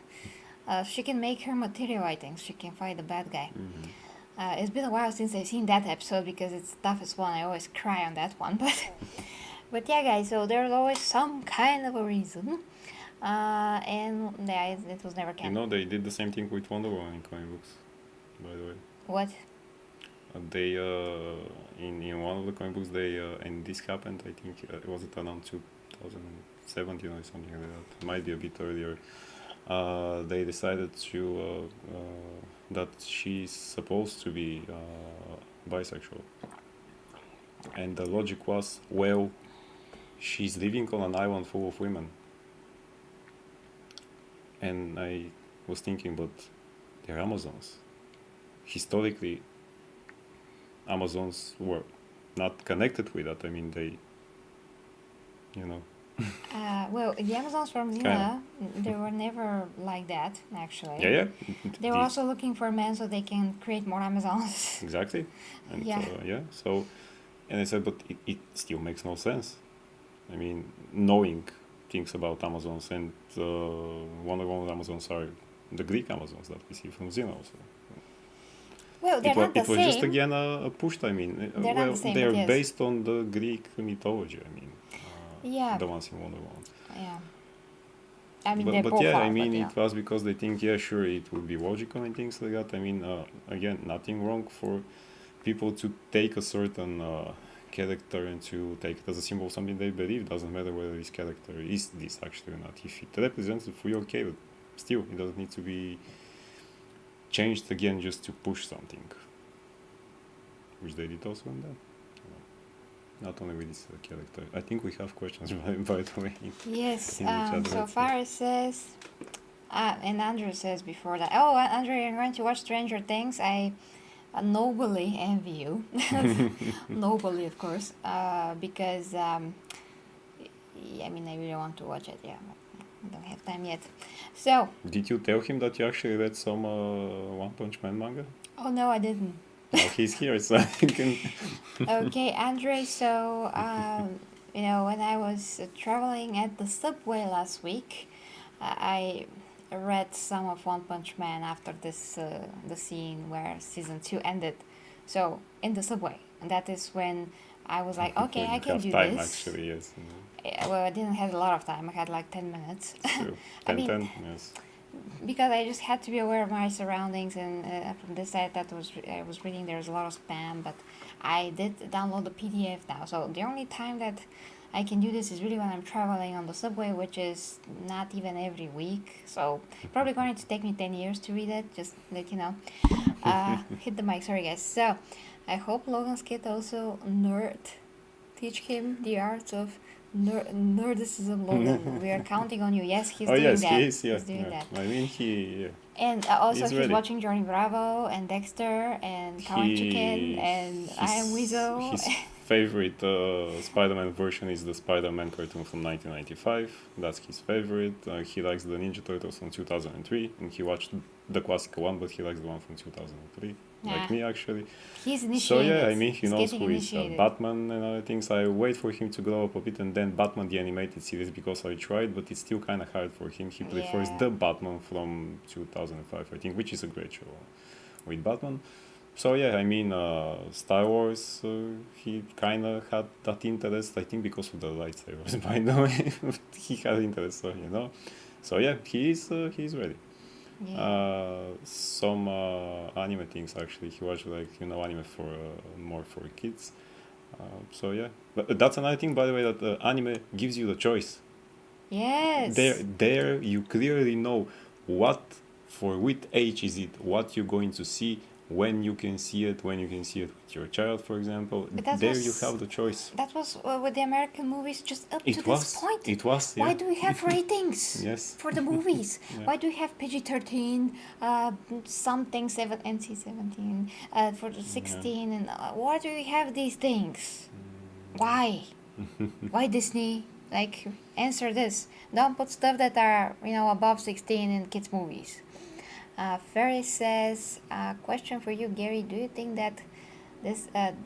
[SPEAKER 1] She can make her material, I think. She can fight the bad guy. It's been a while since I've seen that episode because it's the toughest one. I always cry on that one. But yeah, guys, so there's always some kind of a reason. And yeah, it was never canon.
[SPEAKER 2] They did the same thing with Wonder Woman in comic books, by the way.
[SPEAKER 1] What?
[SPEAKER 2] They in one of the comic books and this happened, I think it was around 2017 or something like that. It might be a bit earlier. They decided to that she's supposed to be bisexual, and the logic was, well, she's living on an island full of women. And I was thinking, but they're Amazons. Historically, Amazons were not connected with that. I mean, they,
[SPEAKER 1] Well, the Amazons from Xena, they were never like that, actually.
[SPEAKER 2] Yeah.
[SPEAKER 1] They were also looking for men so they can create more Amazons.
[SPEAKER 2] Exactly. And so, and I said, but it still makes no sense. I mean, knowing things about Amazons, and one of the Amazons are the Greek Amazons that we see from Xena also.
[SPEAKER 1] Well, they're not the same.
[SPEAKER 2] It was just again a push. I mean,
[SPEAKER 1] they're not the same,
[SPEAKER 2] they're based on the Greek mythology. I mean,
[SPEAKER 1] the
[SPEAKER 2] ones in Wonder Woman.
[SPEAKER 1] Yeah. I mean,
[SPEAKER 2] it was because they think, sure, it would be logical and things like that. I mean, again, nothing wrong for people to take a certain character and to take it as a symbol of something they believe. Doesn't matter whether this character is this actually or not. If it represents it for you, okay, but still, it doesn't need to be changed again just to push something, which they did also in that. Not only with this character. I think we have questions, by the way.
[SPEAKER 1] Yes, so Faris says, and Andrew says before that, oh, Andrew, you're going to watch Stranger Things. I nobly envy you. Nobly, of course, because, I really want to watch it, I don't have time yet. So...
[SPEAKER 2] Did you tell him that you actually read some One Punch Man manga?
[SPEAKER 1] Oh, no, I didn't.
[SPEAKER 2] Well, he's here, so I can...
[SPEAKER 1] Okay, Andre, so, when I was traveling at the subway last week, I read some of One Punch Man after this, the scene where season 2 ended. So, in the subway. And that is when I was like, okay, I can do
[SPEAKER 2] time,
[SPEAKER 1] this.
[SPEAKER 2] Actually, yes.
[SPEAKER 1] Well, I didn't have a lot of time. I had like 10 minutes.
[SPEAKER 2] True. 10, yes.
[SPEAKER 1] Because I just had to be aware of my surroundings, and from this site that I was reading, there's a lot of spam, but I did download the PDF now. So the only time that I can do this is really when I'm traveling on the subway, which is not even every week. So probably going to take me 10 years to read it, just let you know. Hit the mic, sorry guys. So I hope Logan's kid also teach him the art of nerdicism. Logan, we are counting on you. Yes, he's doing that. He's doing that.
[SPEAKER 2] I mean,
[SPEAKER 1] and also he's watching Johnny Bravo and Dexter and Cowan Chicken and I Am Weasel.
[SPEAKER 2] His favorite Spider-Man version is the Spider-Man cartoon from 1995. That's his favorite. He likes the Ninja Turtles from 2003, and he watched the classical one, but he likes the one from 2003. Like me, actually.
[SPEAKER 1] He's initiated.
[SPEAKER 2] So yeah, I mean, he knows who is Batman and other things. I wait for him to grow up a bit, and then Batman the animated series, because I tried, but it's still kind of hard for him. He prefers the Batman from 2005, I think, which is a great show with Batman. So yeah, I mean, Star Wars, he kind of had that interest, I think, because of the lightsabers, by the way. He had interest, so, So yeah, he's ready.
[SPEAKER 1] Yeah.
[SPEAKER 2] Some anime things, actually. He watched, anime for more for kids. So yeah, but that's another thing, by the way, that anime gives you the choice.
[SPEAKER 1] Yes.
[SPEAKER 2] There you clearly know what, for which age is it, what you're going to see, when you can see it with your child, for example. You have the choice.
[SPEAKER 1] That was with the American movies just up to this point.
[SPEAKER 2] It was.
[SPEAKER 1] Why do we have ratings for the movies? Why do we have PG-13, something NC-17, for the 16, and why do we have these things? Why? Why Disney? Like, answer this. Don't put stuff that are, above 16 in kids' movies. Ferry says, question for you, Gary. Do you think that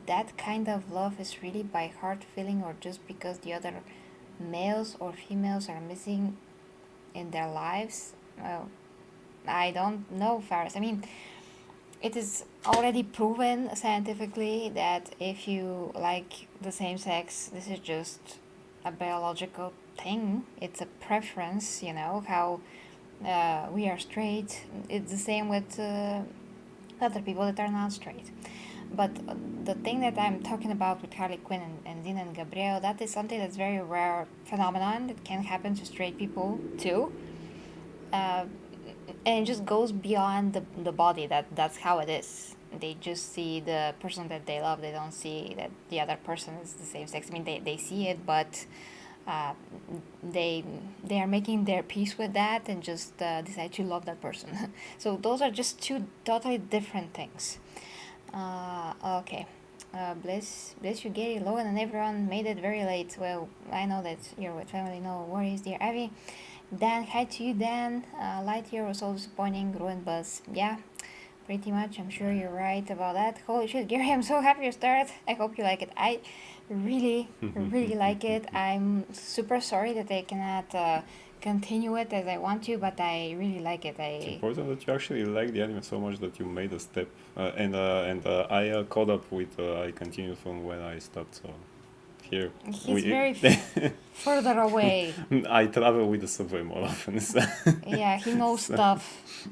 [SPEAKER 1] that kind of love is really by heart feeling, or just because the other males or females are missing in their lives? Well, I don't know, Faris. I mean, it is already proven scientifically that if you like the same sex, this is just a biological thing. It's a preference, how we are straight. It's the same with other people that are not straight. But the thing that I'm talking about with Harley Quinn and Dina and Gabriel, that is something that's very rare phenomenon. It can happen to straight people too. And it just goes beyond the body. That's how it is. They just see the person that they love. They don't see that the other person is the same sex. I mean, they see it, but they are making their peace with that and just decide to love that person. So those are just two totally different things. Okay. Bless you, Gary, Logan, and everyone made it very late. Well, I know that you're with family. No worries, dear Ivy. Dan, hi to you, Dan. Lightyear was so disappointing. Ruined Buzz. Yeah, pretty much. I'm sure you're right about that. Holy shit, Gary, I'm so happy you started. I hope you like it. I really like it. I'm super sorry that I cannot continue it as I want to, but I really like it.
[SPEAKER 2] It's important that you actually like the anime so much that you made a step. And I caught up with, I continued from when I stopped, so here.
[SPEAKER 1] He's very further away.
[SPEAKER 2] I travel with the subway more often. So
[SPEAKER 1] yeah, he knows stuff.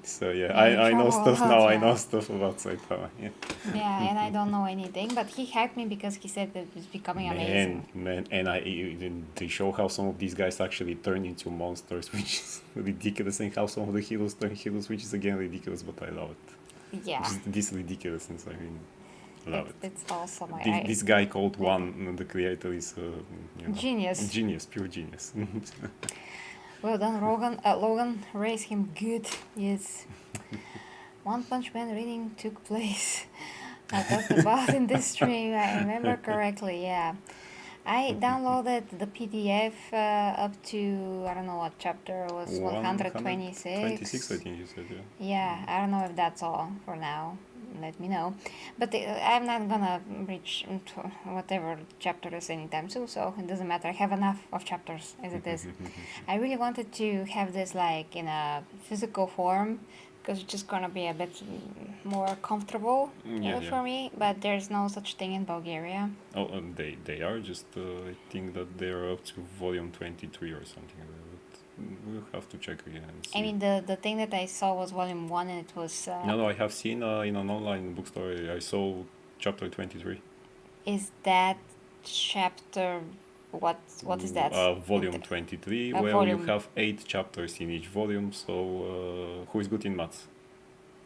[SPEAKER 2] So yeah, I know stuff now. Yeah. I know stuff about Saitama.
[SPEAKER 1] Yeah, and I don't know anything, but he hyped me because he said that it's becoming amazing.
[SPEAKER 2] And they show how some of these guys actually turn into monsters, which is ridiculous, and how some of the heroes turn heroes, which is again ridiculous, but I love it.
[SPEAKER 1] Yeah.
[SPEAKER 2] Just this ridiculousness, I mean. Love it.
[SPEAKER 1] It's awesome.
[SPEAKER 2] This guy called One, the creator, is
[SPEAKER 1] genius.
[SPEAKER 2] Genius, pure genius.
[SPEAKER 1] Well done, Logan. Raise him good. Yes. One Punch Man reading took place. I talked about in this stream. I remember correctly. Yeah. I downloaded the PDF up to, I don't know what chapter was, 126.
[SPEAKER 2] 26, I think you said, yeah.
[SPEAKER 1] Yeah, I don't know if that's all for now. Let me know. But I'm not gonna reach whatever chapter is anytime soon, so it doesn't matter. I have enough of chapters as it is. I really wanted to have this like in a physical form, because it's just gonna be a bit more comfortable for me, but there's no such thing in Bulgaria.
[SPEAKER 2] Oh, they are just, I think that they're up to volume 23 or something like that. We'll have to check again. And see.
[SPEAKER 1] I mean, the thing that I saw was volume 1 and it was...
[SPEAKER 2] No, I have seen in an online bookstore, I saw chapter 23.
[SPEAKER 1] Is that chapter... What is that?
[SPEAKER 2] Volume 23, where you have 8 chapters in each volume, so who is good in maths?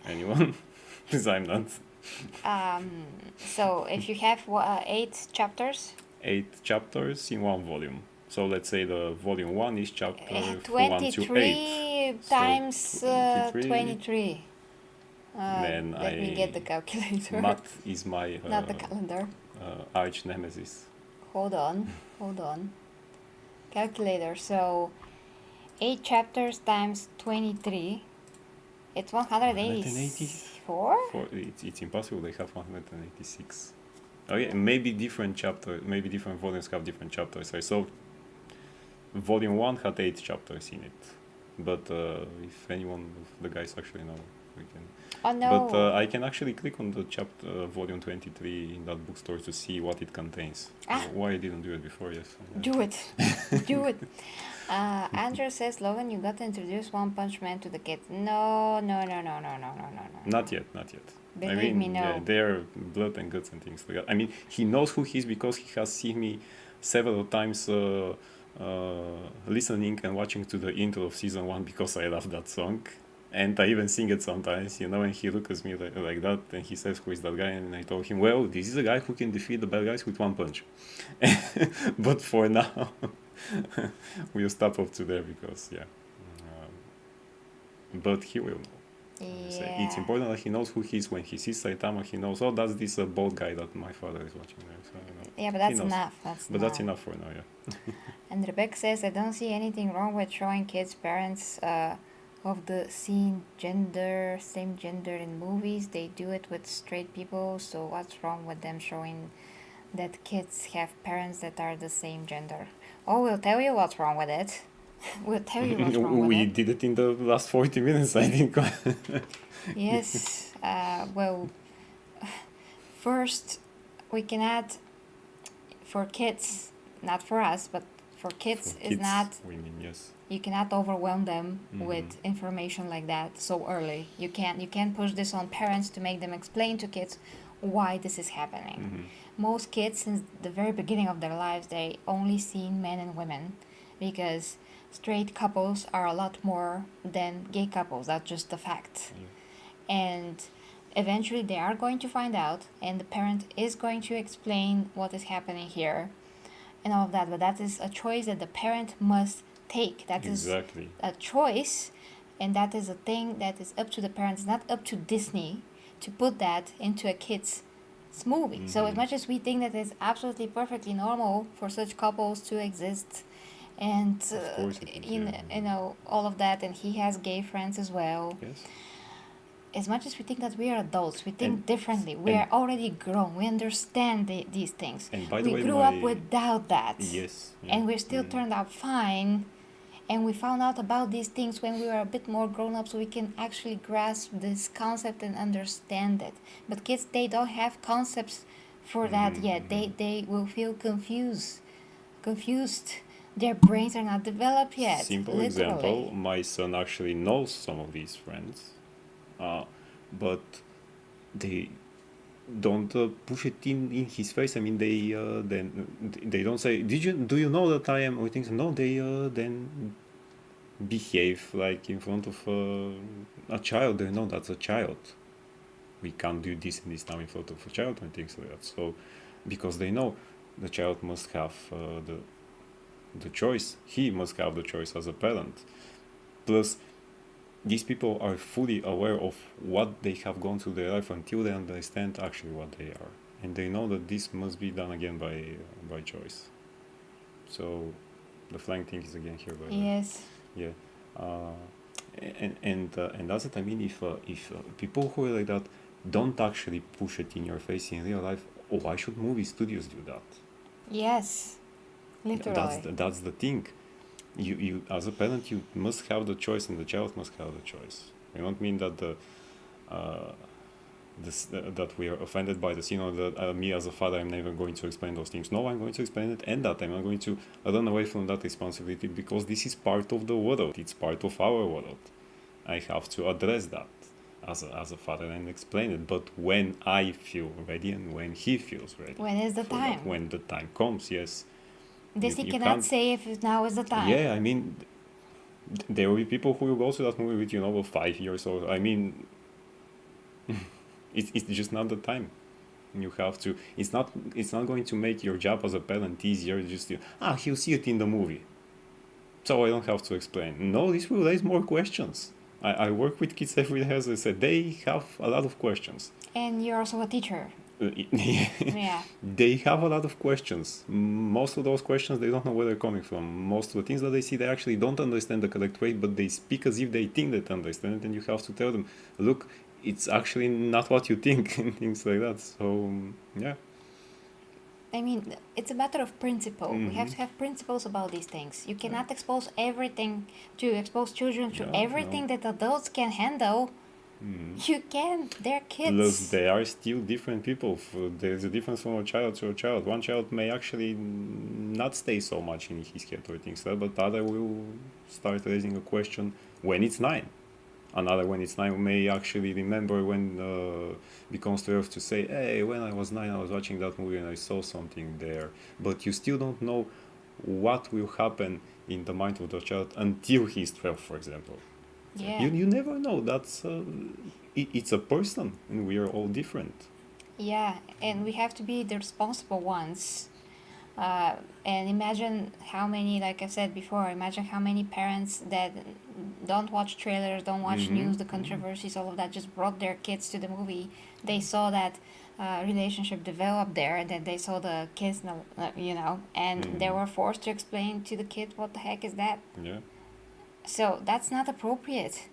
[SPEAKER 2] Anyone? Because I'm not.
[SPEAKER 1] So if you have 8 chapters?
[SPEAKER 2] 8 chapters in one volume. So let's say the volume 1 is chapter
[SPEAKER 1] 23
[SPEAKER 2] 1 to 8.
[SPEAKER 1] times
[SPEAKER 2] so
[SPEAKER 1] 23.
[SPEAKER 2] Then
[SPEAKER 1] let me get the calculator.
[SPEAKER 2] Math is my...
[SPEAKER 1] not the calendar.
[SPEAKER 2] Arch nemesis.
[SPEAKER 1] Hold on. Calculator. So 8 chapters times 23. It's 184?
[SPEAKER 2] It's impossible. They have 186. Okay, maybe different volumes have different chapters. I saw volume 1 had 8 chapters in it. But if anyone of the guys actually know, we can.
[SPEAKER 1] Oh no.
[SPEAKER 2] But I can actually click on the chapter volume 23 in that bookstore to see what it contains. Why I didn't do it before, yes.
[SPEAKER 1] Do it. Do it. Andrew says, Logan, you got to introduce One Punch Man to the kids. No.
[SPEAKER 2] Not yet.
[SPEAKER 1] Believe me, no.
[SPEAKER 2] Yeah, they're blood and guts and things like that. I mean, he knows who he is because he has seen me several times listening and watching to the intro of season 1 because I love that song. And I even sing it sometimes, and he looks at me like that, and he says, "Who is that guy?" And I told him, "Well, this is a guy who can defeat the bad guys with one punch." But for now, we'll stop up to there because, yeah. But he will know. So it's important that he knows who he is. When he sees Saitama, he knows, oh, that's this bald guy that my father is watching there. So,
[SPEAKER 1] Yeah, but that's enough.
[SPEAKER 2] That's enough for now, yeah.
[SPEAKER 1] And Rebecca says, I don't see anything wrong with showing kids parents of the same gender in movies. They do it with straight people, so what's wrong with them showing that kids have parents that are the same gender? Oh, we'll tell you what's wrong with it. We'll tell you what's wrong with
[SPEAKER 2] We
[SPEAKER 1] it.
[SPEAKER 2] did it in the last 40 minutes, I think.
[SPEAKER 1] Yes, well, first we can add for kids, not for us, but for kids, is not,
[SPEAKER 2] yes.
[SPEAKER 1] You cannot overwhelm them with information like that so early. You can't push this on parents to make them explain to kids why this is happening. Most kids, since the very beginning of their lives, they only seen men and women, because straight couples are a lot more than gay couples. That's just a fact. And eventually they are going to find out, and the parent is going to explain what is happening here and all of that. But that is a choice that the parent must take. That
[SPEAKER 2] exactly.
[SPEAKER 1] is a choice, and that is a thing that is up to the parents, not up to Disney to put that into a kid's movie. So as much as we think that it's absolutely perfectly normal for such couples to exist, and all of that, and he has gay friends as well.
[SPEAKER 2] Yes.
[SPEAKER 1] As much as we think that we are adults, we think differently. We are already grown. We understand these things.
[SPEAKER 2] And by the way,
[SPEAKER 1] we grew up without that.
[SPEAKER 2] Yes. Yeah.
[SPEAKER 1] And we still turned out fine. And we found out about these things when we were a bit more grown up, so we can actually grasp this concept and understand it. But kids, they don't have concepts for that yet. They will feel confused. Their brains are not developed yet.
[SPEAKER 2] Simple example, my son actually knows some of these friends. But they don't push it in his face. I mean, they don't say, do you know that I am, or things. No, they then behave like in front of a child. They know that's a child. We can't do this and this now in front of a child and things like that. So because they know the child must have the choice. He must have the choice as a parent. Plus, these people are fully aware of what they have gone through their life until they understand actually what they are, and they know that this must be done again by choice. So the flying thing is again here.
[SPEAKER 1] Yes.
[SPEAKER 2] Yeah. And that's it. I mean, if people who are like that don't actually push it in your face in real life, why should movie studios do that?
[SPEAKER 1] Yes. Literally.
[SPEAKER 2] That's the thing. You as a parent, you must have the choice, and the child must have the choice. I don't mean that that we are offended by the scene, or that me as a father, I'm never going to explain those things. No, I'm going to explain it, and that I'm not going to run away from that responsibility, because this is part of the world. It's part of our world. I have to address that as a father and explain it. But when I feel ready, and when he feels ready.
[SPEAKER 1] When is the time?
[SPEAKER 2] That, when the time comes, yes.
[SPEAKER 1] Disney cannot say if now is the time.
[SPEAKER 2] Yeah, I mean, there will be people who will go to that movie with 5 years old. I mean, it's just not the time. You have to. It's not going to make your job as a parent easier. Just he'll see it in the movie, so I don't have to explain. No, this will raise more questions. I work with kids every day. As I said, they have a lot of questions.
[SPEAKER 1] And you're also a teacher.
[SPEAKER 2] Yeah. They have a lot of questions. Most of those questions, they don't know where they're coming from. Most of the things that they see, they actually don't understand the correct way, but they speak as if they think they understand it, and you have to tell them, look, it's actually not what you think, and things like that. So, yeah.
[SPEAKER 1] I mean, it's a matter of principle. We have to have principles about these things. You cannot expose children to everything that adults can handle. You can't. They're kids.
[SPEAKER 2] Plus, they are still different people. There's a difference from a child to a child. One child may actually not stay so much in his head or things like that, but the other will start raising a question when it's 9. Another, when it's 9, may actually remember when becomes 12 to say, hey, when I was 9, I was watching that movie and I saw something there. But you still don't know what will happen in the mind of the child until he's 12, for example.
[SPEAKER 1] Yeah.
[SPEAKER 2] You never know. It's a person, and we are all different.
[SPEAKER 1] Yeah, and we have to be the responsible ones. Uh, and imagine how many, like I said before, imagine how many parents that don't watch trailers, don't watch news, the controversies, all of that, just brought their kids to the movie. They saw that relationship develop there, and then they saw the kids, and they were forced to explain to the kid what the heck is that.
[SPEAKER 2] Yeah.
[SPEAKER 1] So that's not appropriate.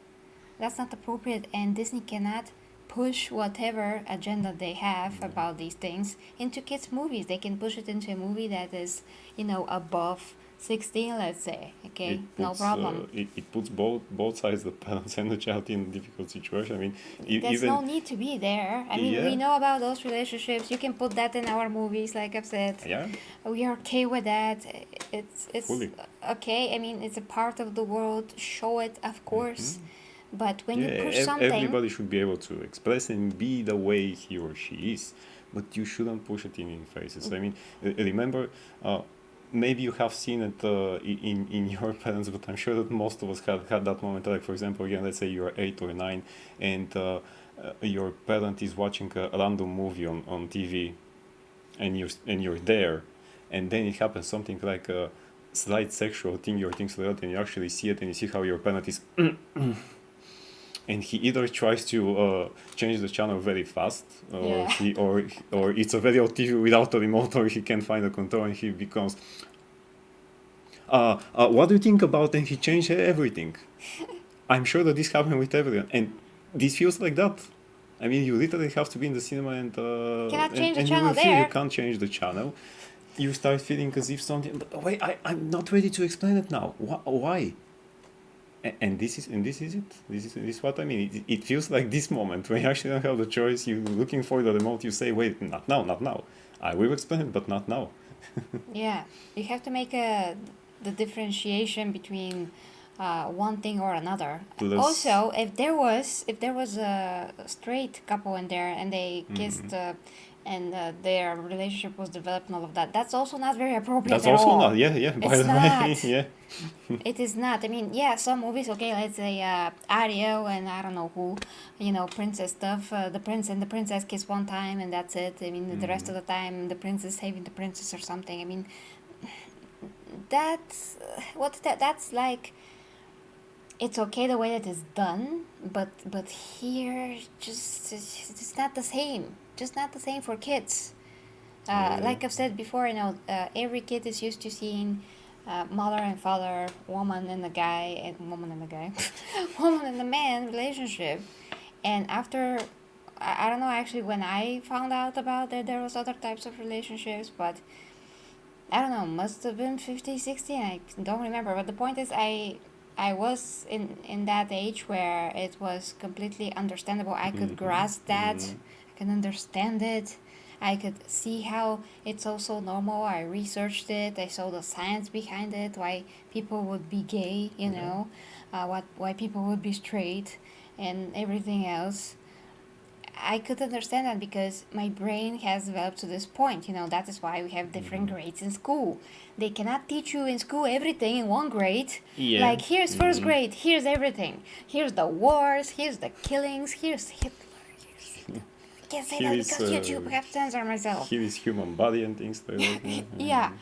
[SPEAKER 1] That's not appropriate, and Disney cannot push whatever agenda they have about these things into kids' movies. They can push it into a movie that is, above 16, let's say. Okay, no problem.
[SPEAKER 2] It puts both sides, the parents and the child, in a difficult situation. I mean,
[SPEAKER 1] There's no need to be there. I mean, we know about those relationships. You can put that in our movies, like I've said.
[SPEAKER 2] Yeah.
[SPEAKER 1] We are okay with that. It's
[SPEAKER 2] Fully.
[SPEAKER 1] okay. I mean, it's a part of the world. Show it, of course. But when you push something,
[SPEAKER 2] everybody should be able to express and be the way he or she is, but you shouldn't push it in faces. I mean, remember, maybe you have seen it in your parents, but I'm sure that most of us had that moment. Like, for example, again, let's say you're 8 or 9, and your parent is watching a random movie on TV, and you're there, and then it happens something like a slight sexual thing or things like that, and you actually see it, and you see how your parent is. And he either tries to change the channel very fast, or or it's a very old TV without a remote, or he can't find a control, and he becomes. What do you think about? And he changed everything. I'm sure that this happened with everyone, and this feels like that. I mean, you literally have to be in the cinema and
[SPEAKER 1] cannot change the
[SPEAKER 2] and
[SPEAKER 1] channel
[SPEAKER 2] you will feel
[SPEAKER 1] there.
[SPEAKER 2] you can't change the channel. You start feeling as if something. But wait, I'm not ready to explain it now. Why? And this is it. This is what I mean. It feels like this moment when you actually don't have the choice. You're looking for the remote. You say, "Wait, not now, not now. I will explain it, but not now."
[SPEAKER 1] Yeah, you have to make the differentiation between one thing or another. Also, if there was a straight couple in there and they kissed and their relationship was developed and all of that, that's also not very appropriate.
[SPEAKER 2] That's
[SPEAKER 1] at
[SPEAKER 2] also
[SPEAKER 1] all.
[SPEAKER 2] not. Yeah. By
[SPEAKER 1] It's
[SPEAKER 2] the way,
[SPEAKER 1] not.
[SPEAKER 2] yeah.
[SPEAKER 1] It is not. I mean, yeah, some movies, okay, let's say Ariel and I don't know who, princess stuff. The prince and the princess kiss one time and that's it. I mean, the rest of the time, the prince is saving the princess or something. I mean, that's that's like, it's okay the way that it's done, but here just it's not the same. Just not the same for kids. Like I've said before, every kid is used to seeing mother and father, woman and a guy, and woman and a guy, woman and a man relationship. And after, I don't know actually when I found out about that there was other types of relationships, but I don't know, must have been 50, 60, I don't remember. But the point is, I was in that age where it was completely understandable. I could grasp that, I can understand it. I could see how it's also normal. I researched it. I saw the science behind it. Why people would be gay, why people would be straight, and everything else. I could understand that because my brain has developed to this point. That is why we have different grades in school. They cannot teach you in school everything in one grade.
[SPEAKER 2] Yeah.
[SPEAKER 1] Like, here's first grade, here's everything. Here's the wars, here's the killings, here's Hitler. I can't say that because YouTube, I have to censor myself.
[SPEAKER 2] Here is human body and things like that.
[SPEAKER 1] Yeah.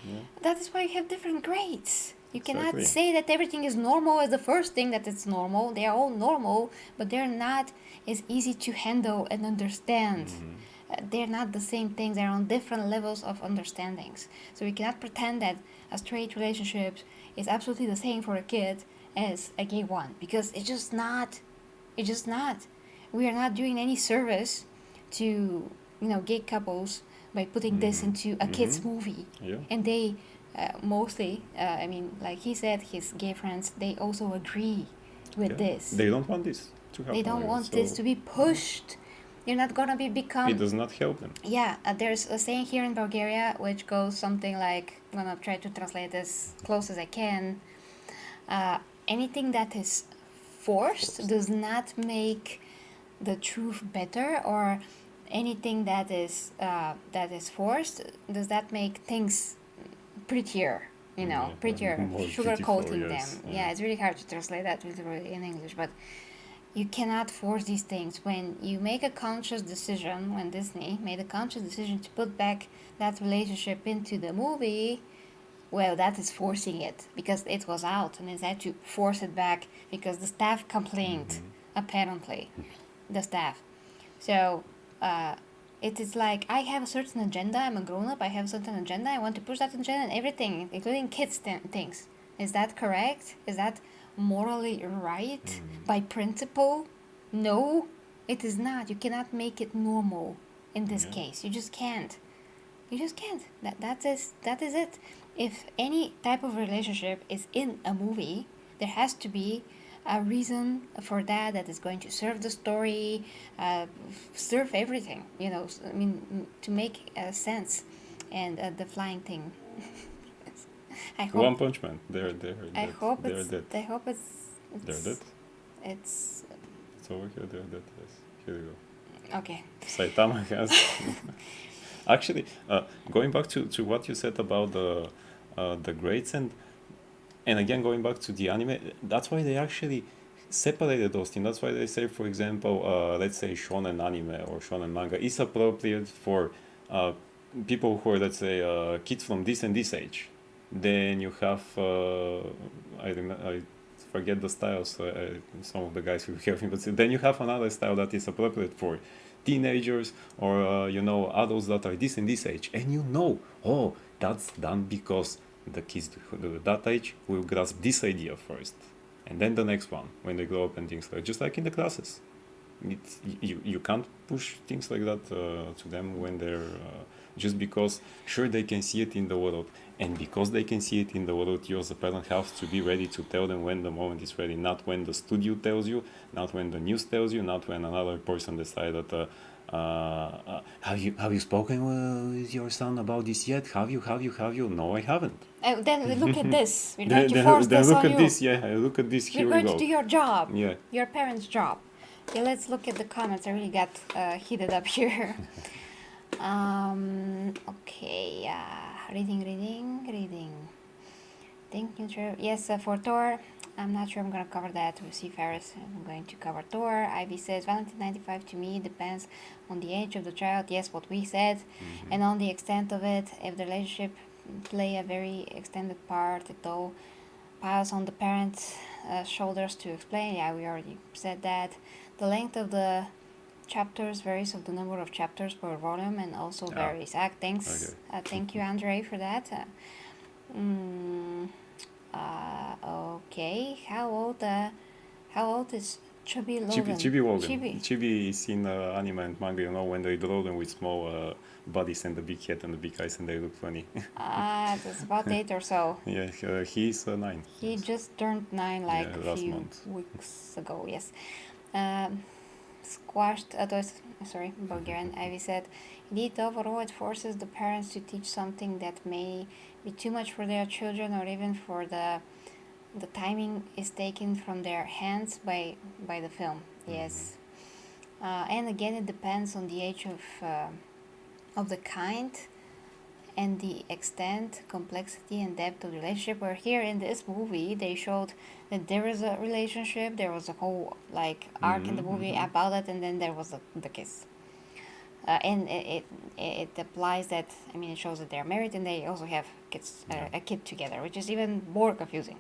[SPEAKER 1] That is why you have different grades. You cannot say that everything is normal as the first thing that it's normal. They are all normal, but they're not as easy to handle and understand. They're not the same things. They're on different levels of understandings. So we cannot pretend that a straight relationship is absolutely the same for a kid as a gay one, because it's just not. It's just not. We are not doing any service to gay couples by putting this into a kids movie.
[SPEAKER 2] Yeah.
[SPEAKER 1] And they mostly, I mean, like he said, his gay friends, they also agree with this.
[SPEAKER 2] They don't want this to happen.
[SPEAKER 1] They don't want this to be pushed. You're not gonna become.
[SPEAKER 2] It does not help them.
[SPEAKER 1] Yeah, there's a saying here in Bulgaria which goes something like, I'm gonna try to translate as close as I can. Anything that is forced does not make the truth better, or anything that is forced does that make things prettier. prettier,
[SPEAKER 2] More
[SPEAKER 1] sugarcoating
[SPEAKER 2] beautiful, yes.
[SPEAKER 1] them. Yeah, it's really hard to translate that literally in English, but you cannot force these things. When you make a conscious decision, when Disney made a conscious decision to put back that relationship into the movie, well, that is forcing it because it was out and they had to force it back because the staff complained, apparently, the staff. So it is like I have a certain agenda. I'm a grown up. I have a certain agenda. I want to push that agenda and everything, including kids' things. Is that correct? Is that morally right by principle? No, it is not. You cannot make it normal in this case. You just can't. You just can't. That is it. If any type of relationship is in a movie, there has to be a reason for that is going to serve the story, serve everything. I mean, to make sense. And the flying thing. I hope.
[SPEAKER 2] One Punch Man. They're
[SPEAKER 1] I
[SPEAKER 2] dead.
[SPEAKER 1] hope
[SPEAKER 2] They're
[SPEAKER 1] it's.
[SPEAKER 2] dead.
[SPEAKER 1] I hope it's.
[SPEAKER 2] They're dead.
[SPEAKER 1] It's
[SPEAKER 2] It's over here. They're dead. Yes. Here we go.
[SPEAKER 1] okay.
[SPEAKER 2] Saitama has. Actually, going back to what you said about the grades and again going back to the anime, that's why they actually separated those things. That's why they say, for example, let's say shonen anime or shonen manga is appropriate for people who are, let's say, kids from this and this age. Then you have I forget the styles. Some of the guys will help me, but then you have another style that is appropriate for teenagers or adults that are this and this age, and that's done because the kids that age will grasp this idea first, and then the next one when they grow up and things like just like in the classes. You can't push things like that to them when they're just because sure they can see it in the world, and because they can see it in the world, you as a parent have to be ready to tell them when the moment is ready, not when the studio tells you, not when the news tells you, not when another person decides that have you spoken with your son about this yet? Have you? No, I haven't.
[SPEAKER 1] Then look at this. We're going to force this
[SPEAKER 2] look
[SPEAKER 1] on
[SPEAKER 2] at
[SPEAKER 1] you.
[SPEAKER 2] this. Yeah, look at this. Here
[SPEAKER 1] We're
[SPEAKER 2] we
[SPEAKER 1] going
[SPEAKER 2] go.
[SPEAKER 1] to do your job.
[SPEAKER 2] Yeah.
[SPEAKER 1] Your parents' job. Okay, let's look at the comments. I really got heated up here. Okay. Reading. Thank you, Trev. Yes, for Thor. I'm not sure I'm going to cover that with Seafarers. I'm going to cover Thor. Ivy says Valentine 95 to me depends on the age of the child. Yes, what we said. And on the extent of it. If the relationship play a very extended part, it all piles on the parents' shoulders to explain. Yeah, we already said that. The length of the chapters varies of the number of chapters per volume and also varies. Thanks.
[SPEAKER 2] Okay.
[SPEAKER 1] Thank you, Andre, for that. Okay. How old is Chubby Logan?
[SPEAKER 2] Chibi Logan. Chibi is in anime and manga, when they draw them with small bodies and the big head and the big eyes and they look funny.
[SPEAKER 1] That's about 8 or so.
[SPEAKER 2] Yeah, he's 9.
[SPEAKER 1] He just turned 9 like a few
[SPEAKER 2] month.
[SPEAKER 1] weeks ago, yes. Squashed, Bulgarian Ivy said, indeed, overall it forces the parents to teach something that may be too much for their children, or even for the timing is taken from their hands by the film. Yes. And again, it depends on the age of the kind and the extent, complexity, and depth of the relationship. Where here in this movie, they showed that there is a relationship, there was a whole arc in the movie about it, and then there was the kiss. And it applies that, it shows that they're married and they also have kids, a kid together, which is even more confusing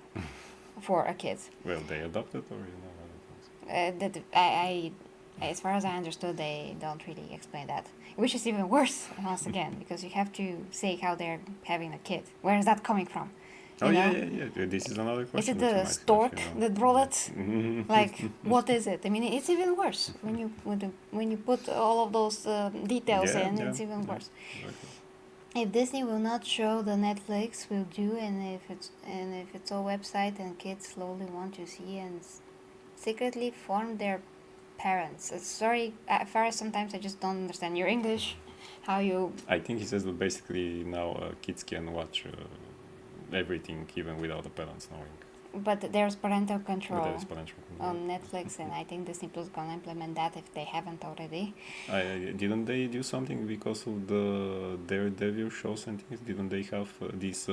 [SPEAKER 1] for a kid.
[SPEAKER 2] Well, they adopted or
[SPEAKER 1] as far as I understood, they don't really explain that, which is even worse once again, because you have to say how they're having a kid. Where is that coming from?
[SPEAKER 2] Yeah. This is another question.
[SPEAKER 1] Is it the stork that brought it? What is it? It's even worse when you put all of those details in. It's even worse. Exactly. If Disney will not show, the Netflix will do, and if it's a website and kids slowly want to see and secretly form their parents. Sorry, Farah, sometimes I just don't understand your English. How you?
[SPEAKER 2] I think he says that basically now kids can watch everything even without the parents knowing.
[SPEAKER 1] But there's parental control on Netflix, and I think Disney Plus is gonna implement that if they haven't already.
[SPEAKER 2] Didn't they do something because of the Daredevil shows and things? Didn't they have this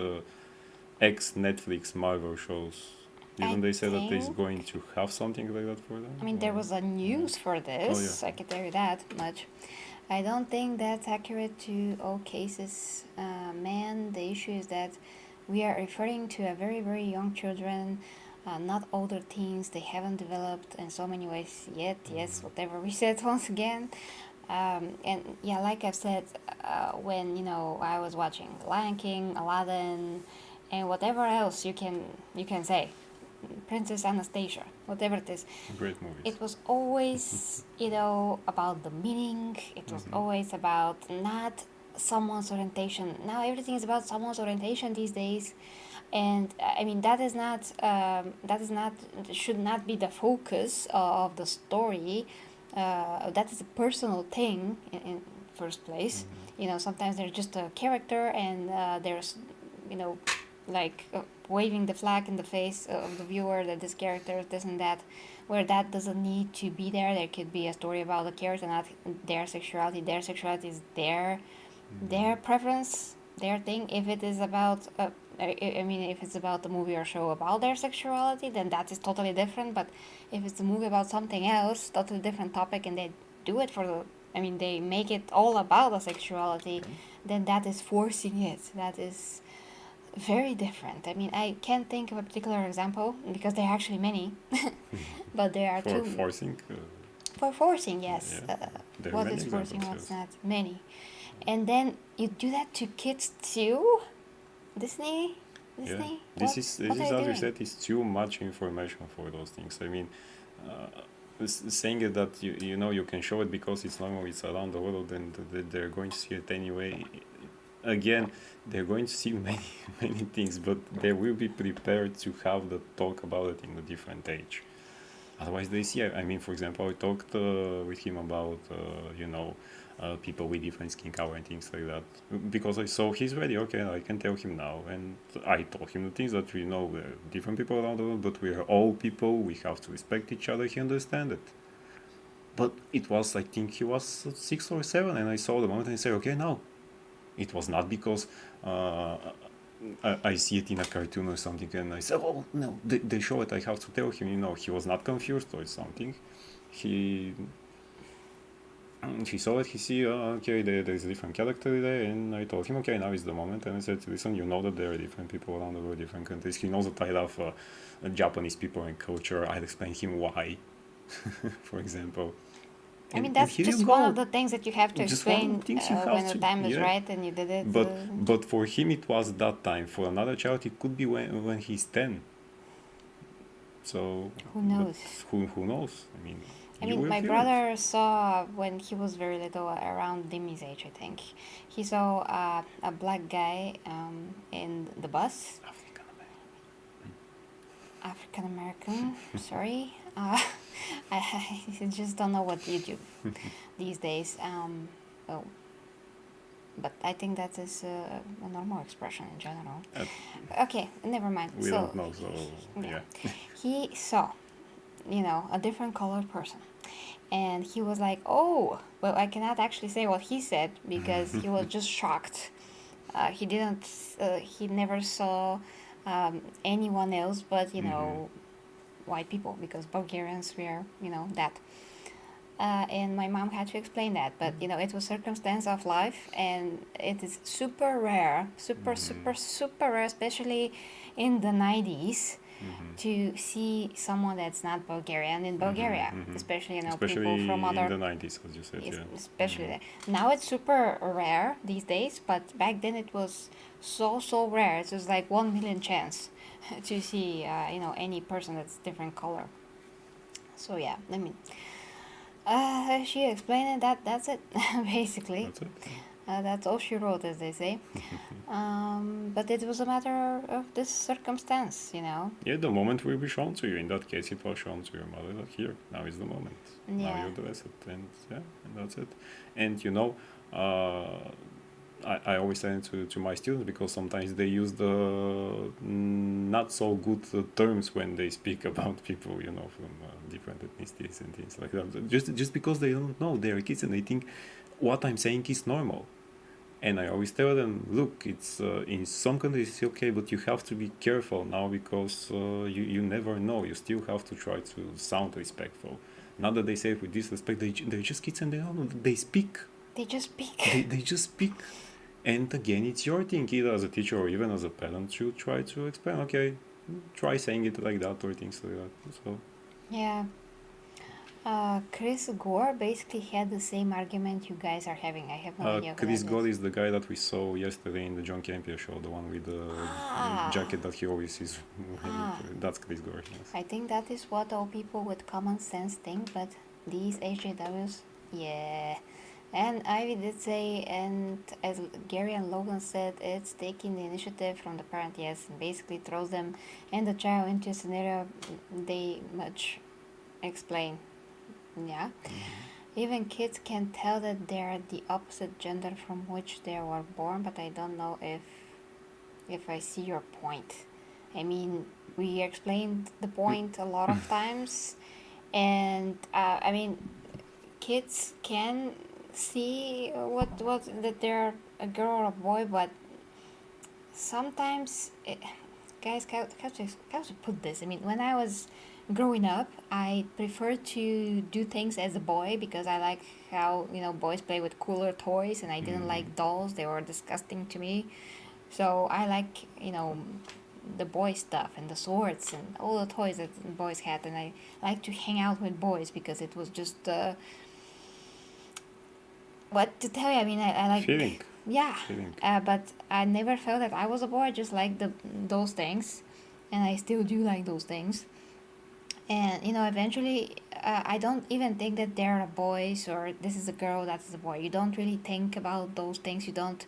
[SPEAKER 2] ex-Netflix Marvel shows. Didn't they say that they's
[SPEAKER 1] think,
[SPEAKER 2] going to have something like that for them?
[SPEAKER 1] I mean, there was a news for
[SPEAKER 2] Oh
[SPEAKER 1] this,
[SPEAKER 2] yeah.
[SPEAKER 1] I can tell you that much. I don't think that's accurate to all cases. Man, the issue is that we are referring to a very, very young children, not older teens. They haven't developed in so many ways yet. Yes, whatever we said once again. And yeah, like I've said, when I was watching Lion King, Aladdin, and whatever else you can say, Princess Anastasia, whatever it is,
[SPEAKER 2] Great movies.
[SPEAKER 1] it was always about the meaning. It was always about not someone's orientation. Now everything is about someone's orientation these days, and I mean that should not be the focus of the story. That is a personal thing in first place. Sometimes they're just a character, and there's you know like waving the flag in the face of the viewer that this character is this and that, where that doesn't need to be there. There could be a story about the character, not their sexuality. Their sexuality is their preference, their thing. If it is about if it's about the movie or show about their sexuality, then that is totally different. But if it's a movie about something else, totally different topic, and they do it for the they make it all about the sexuality, then that is forcing it. That is very different. I mean, I can't think of a particular example because there are actually many, but there are
[SPEAKER 2] For
[SPEAKER 1] two.
[SPEAKER 2] forcing?
[SPEAKER 1] For forcing, yes.
[SPEAKER 2] Yeah. There are
[SPEAKER 1] What
[SPEAKER 2] many
[SPEAKER 1] is forcing,
[SPEAKER 2] examples,
[SPEAKER 1] what's
[SPEAKER 2] yes.
[SPEAKER 1] not? Many. And then you do that to kids too? Disney?
[SPEAKER 2] Yeah.
[SPEAKER 1] Disney?
[SPEAKER 2] This is,
[SPEAKER 1] What are
[SPEAKER 2] as
[SPEAKER 1] you
[SPEAKER 2] you
[SPEAKER 1] doing?
[SPEAKER 2] said, is too much information for those things. I mean, saying it that you can show it because it's normal, it's around the world, and they're going to see it anyway. Again, they're going to see many many things, but they will be prepared to have the talk about it in a different age. Otherwise, they see. I mean, for example, I talked with him about people with different skin color and things like that, because I saw he's ready. Okay, I can tell him now, and I told him the things that we know. We're different people around the world, but we are all people. We have to respect each other. He understand it. But it was, I think he was 6 or 7, and I saw the moment and I said, okay, now. It was not because I see it in a cartoon or something, and I said, oh no, they show it. I have to tell him. He was not confused or something. He saw it. He see, okay, there's a different character there, and I told him, okay, now is the moment. And I said, listen, you know that there are different people around the world, different countries. He knows that I love Japanese people and culture. I'd explain him why, for example.
[SPEAKER 1] I mean, that's just one of the things that you have to explain when the time is right, and you did it.
[SPEAKER 2] But for him, it was that time. For another child, it could be when he's 10. So
[SPEAKER 1] who knows?
[SPEAKER 2] Who knows? I mean,
[SPEAKER 1] my brother saw when he was very little, around Demi's age, I think. He saw a black guy in the bus. African American. Sorry. I just don't know what you do these days. But I think that is a normal expression in general. Okay, never mind.
[SPEAKER 2] We don't know, so yeah.
[SPEAKER 1] He saw, a different colored person. And he was like, oh, well, I cannot actually say what he said because he was just shocked. He never saw anyone else but, white people, because Bulgarians were, that. And my mom had to explain that, but it was circumstance of life, and it is super rare, super rare, especially in the 90s, to see someone that's not Bulgarian in Bulgaria, especially people from other.
[SPEAKER 2] In the 90s, as you said, yeah.
[SPEAKER 1] Especially there. Now it's super rare these days, but back then it was so rare. It was like 1 million chance to see any person that's different color. So yeah, she explained it. That's it. Basically,
[SPEAKER 2] that's it.
[SPEAKER 1] That's all she wrote, as they say. But it was a matter of this circumstance,
[SPEAKER 2] Yeah, the moment will be shown to you. In that case, it was shown to your mother that here, now is the moment.
[SPEAKER 1] Yeah.
[SPEAKER 2] Now you address it, and that's it. And I always say it to my students, because sometimes they use the not so good terms when they speak about people, from different ethnicities and things like that. Just because they don't know, they are kids and they think what I'm saying is normal. And I always tell them, look, it's in some countries it's okay, but you have to be careful now because you never know. You still have to try to sound respectful. Not that they say it with disrespect, they're just kids and they don't know. They speak.
[SPEAKER 1] They just speak.
[SPEAKER 2] They just speak. And again, it's your thing, either as a teacher or even as a parent, to try to explain, okay, try saying it like that or things like that. So.
[SPEAKER 1] Yeah. Chris Gore basically had the same argument you guys are having. I have no idea who
[SPEAKER 2] Chris
[SPEAKER 1] that
[SPEAKER 2] Gore
[SPEAKER 1] is.
[SPEAKER 2] is the guy that we saw yesterday in the John Campia show, the one with the jacket that he always is wearing. That's Chris Gore, yes.
[SPEAKER 1] I think that is what all people with common sense think, but these HJWs, yeah. And Ivy did say, and as Gary and Logan said, it's taking the initiative from the parent, yes, and basically throws them and the child into a scenario they much explain. Yeah. Even kids can tell that they're the opposite gender from which they were born, but I don't know if I see your point. I mean, we explained the point a lot of times, and I mean, kids can see what that they're a girl or a boy, but sometimes guys, how to put this? I mean, when I was growing up, I preferred to do things as a boy because I like how boys play with cooler toys, and I didn't like dolls; they were disgusting to me. So I like the boy stuff and the swords and all the toys that boys had, and I like to hang out with boys because it was just what to tell you. I mean, I like
[SPEAKER 2] Feeling.
[SPEAKER 1] yeah, but I never felt that I was a boy. I just like those things, and I still do like those things. And eventually, I don't even think that they're boys or this is a girl, that is a boy. You don't really think about those things. You don't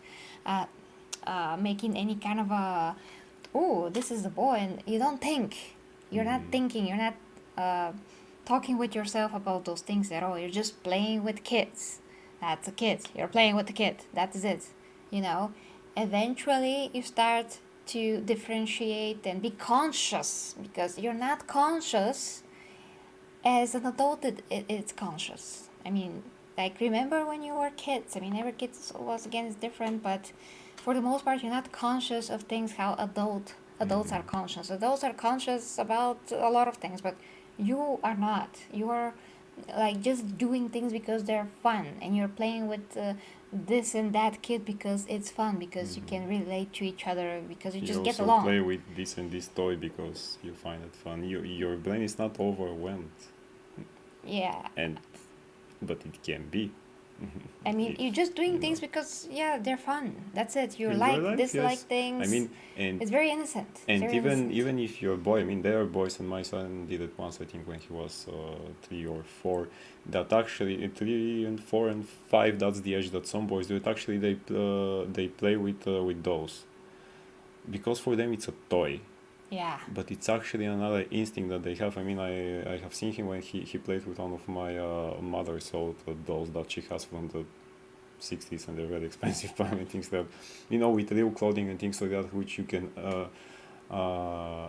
[SPEAKER 1] making any kind of a oh, this is a boy, and you don't think. You're not thinking. You're not talking with yourself about those things at all. You're just playing with kids. That's a kid. You're playing with a kid. That is it. Eventually you start to differentiate and be conscious, because you're not conscious as an adult. It's conscious. I mean, like, remember when you were kids? I mean, every kid was again is different, but for the most part, you're not conscious of things how adults are conscious. Adults are conscious about a lot of things, but you are not. You are like just doing things because they're fun, and you're playing with this and that kid because it's fun, because you can relate to each other, because you just get along.
[SPEAKER 2] You also play with this and this toy because you find it fun. Your brain is not overwhelmed.
[SPEAKER 1] Yeah.
[SPEAKER 2] But it can be.
[SPEAKER 1] I mean, you're just doing things because they're fun. That's it. You like dislike things.
[SPEAKER 2] I mean, and
[SPEAKER 1] it's very innocent.
[SPEAKER 2] And even if you're a boy, I mean, there are boys, and my son did it once, I think, when he was 3 or 4. That actually 3 and 4 and 5, that's the age that some boys do it. Actually, they play with dolls, because for them it's a toy.
[SPEAKER 1] Yeah.
[SPEAKER 2] But it's actually another instinct that they have. I mean, I have seen him when he played with one of my mother's old dolls that she has from the 60s, and they're very expensive, and things that, with real clothing and things like that, which you can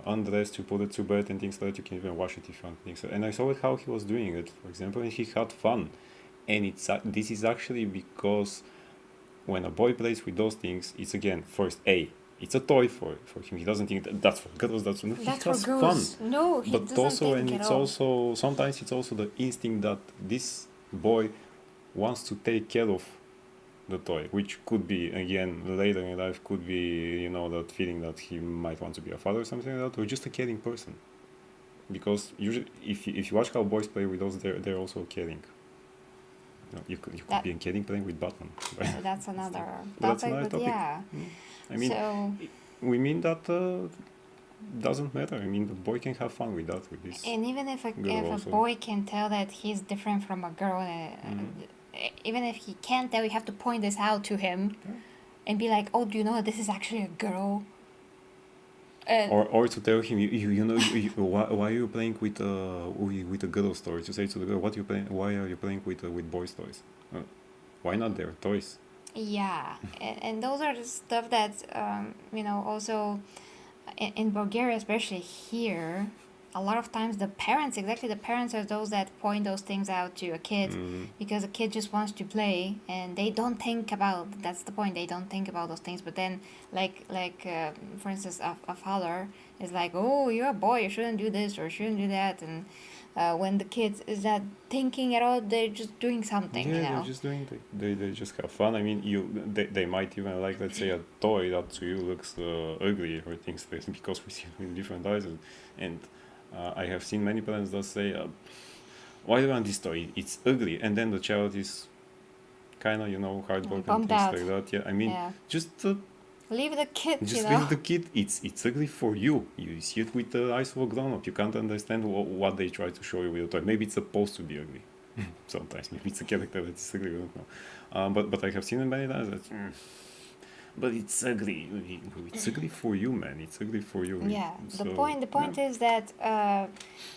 [SPEAKER 2] undress to put it to bed and things like that. You can even wash it if you want things. And I saw it how he was doing it, for example, and he had fun. And this is actually because when a boy plays with those things, it's again, first, it's a toy for him. He doesn't think that's for girls. That's for girls.
[SPEAKER 1] Fun. No, he
[SPEAKER 2] but
[SPEAKER 1] doesn't
[SPEAKER 2] also,
[SPEAKER 1] think
[SPEAKER 2] and
[SPEAKER 1] at
[SPEAKER 2] it's
[SPEAKER 1] all.
[SPEAKER 2] also sometimes it's also the instinct that this boy wants to take care of the toy, which could be again later in life, could be that feeling that he might want to be a father or something like that, or just a caring person. Because usually, if you watch how boys play with those, they're also caring. You could be caring playing with Batman. Right?
[SPEAKER 1] That's another topic.
[SPEAKER 2] That's another topic.
[SPEAKER 1] Yeah.
[SPEAKER 2] I mean, we mean that doesn't matter. I mean, the boy can have fun with that, with this.
[SPEAKER 1] And even if a boy can tell that he's different from a girl, even if he can't tell, you have to point this out to him, and be like, "Oh, do you know that this is actually a girl?" Or
[SPEAKER 2] to tell him, why are you playing with a girl's toys? To say to the girl, why are you playing with boys' toys? Why not their toys?
[SPEAKER 1] Yeah, and those are the stuff that also in Bulgaria, especially here, a lot of times the parents are those that point those things out to a kid, because a kid just wants to play and they don't think about, that's the point, they don't think about those things. But then for instance, a father is like, oh, you're a boy, you shouldn't do this or shouldn't do that, and when the kid is not thinking at all, they're just doing something.
[SPEAKER 2] Yeah, they're just doing they just have fun. I mean, they might even like, let's say, a toy that to you looks ugly or things like that, because we see it with different eyes. And I have seen many parents that say, why do you want this toy? It's ugly. And then the child is kind of, heartbroken and things like that. Yeah, I mean, just
[SPEAKER 1] leave the kid,
[SPEAKER 2] leave the kid. It's ugly for you. You see it with the eyes of a grown-up. You can't understand what they try to show you with the toy. Maybe it's supposed to be ugly. Sometimes maybe it's a character that's ugly. We don't know. But I have seen it many times that. But it's ugly. It's ugly for you, man. It's ugly for you.
[SPEAKER 1] Yeah. So, the point is that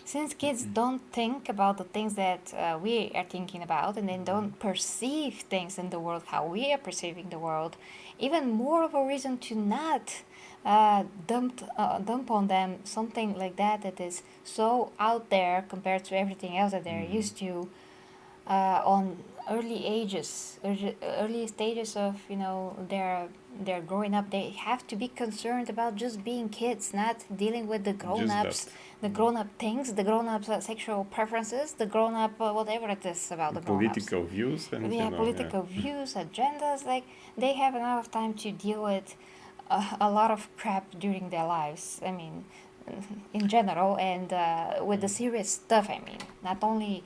[SPEAKER 1] since kids don't think about the things that we are thinking about, and they don't perceive things in the world how we are perceiving the world, even more of a reason to not dump on them something like that is so out there compared to everything else that they're used to on early stages of their growing up. They have to be concerned about just being kids, not dealing with the grown-ups, the grown-up things, the grown-ups sexual preferences, the grown-up whatever it is about the grown-ups.
[SPEAKER 2] Political views and
[SPEAKER 1] political views, agendas. Like, they have enough time to deal with a lot of crap during their lives. I mean, in general, and with the serious stuff. I mean, not only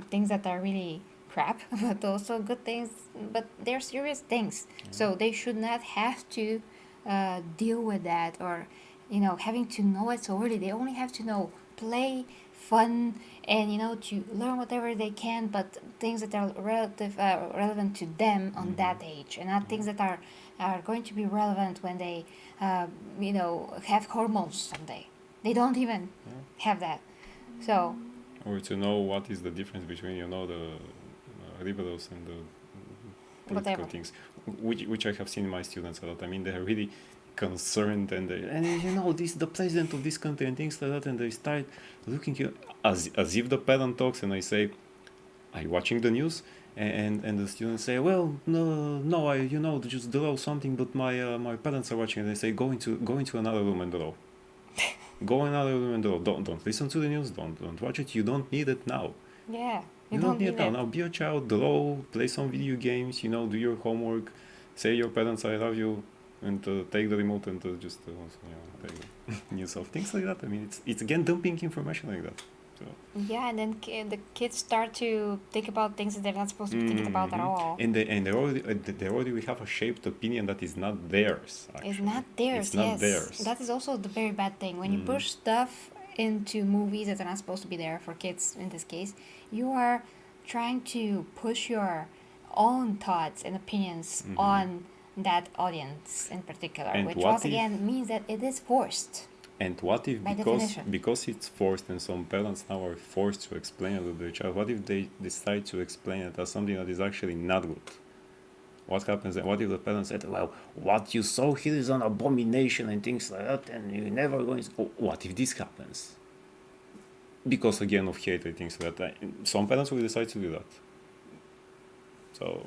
[SPEAKER 1] things that are really crap, but also good things, but they're serious things. So they should not have to deal with that, or having to know it so early. They only have to know play, fun, and to learn whatever they can, but things that are relevant to them on that age, and not things that are going to be relevant when they have hormones someday. They don't even have that. So,
[SPEAKER 2] or to know what is the difference between the liberals and the political things, which I have seen in my students a lot. I mean, they are really concerned, and this the president of this country and things like that, and they start looking as if the parent talks, and I say, are you watching the news? And the students say, well, no, I just draw something, but my parents are watching, and they say, go into another room and draw. Go in another room and draw. Don't listen to the news. Don't watch it. You don't need it now.
[SPEAKER 1] Yeah.
[SPEAKER 2] You don't need it now. Now be a child, draw, play some video games, do your homework, say your parents I love you, and take the remote and just take news of things like that. I mean, it's again dumping information like that. So.
[SPEAKER 1] Yeah, and then the kids start to think about things that they're not supposed to be thinking about at all.
[SPEAKER 2] And they already have a shaped opinion that is not theirs. Actually.
[SPEAKER 1] It's not theirs.
[SPEAKER 2] It's not theirs.
[SPEAKER 1] That is also the very bad thing when you push stuff into movies that are not supposed to be there for kids. In this case, you are trying to push your own thoughts and opinions on that audience in particular, and which once again means that it is forced.
[SPEAKER 2] And what if, because it's forced, and some parents now are forced to explain it to their child, what if they decide to explain it as something that is actually not good? What happens then? What if the parents said, well, what you saw here is an abomination and things like that, and you're never going to... What if this happens? Because, again, of hate and things like that. Some parents will decide to do that. So,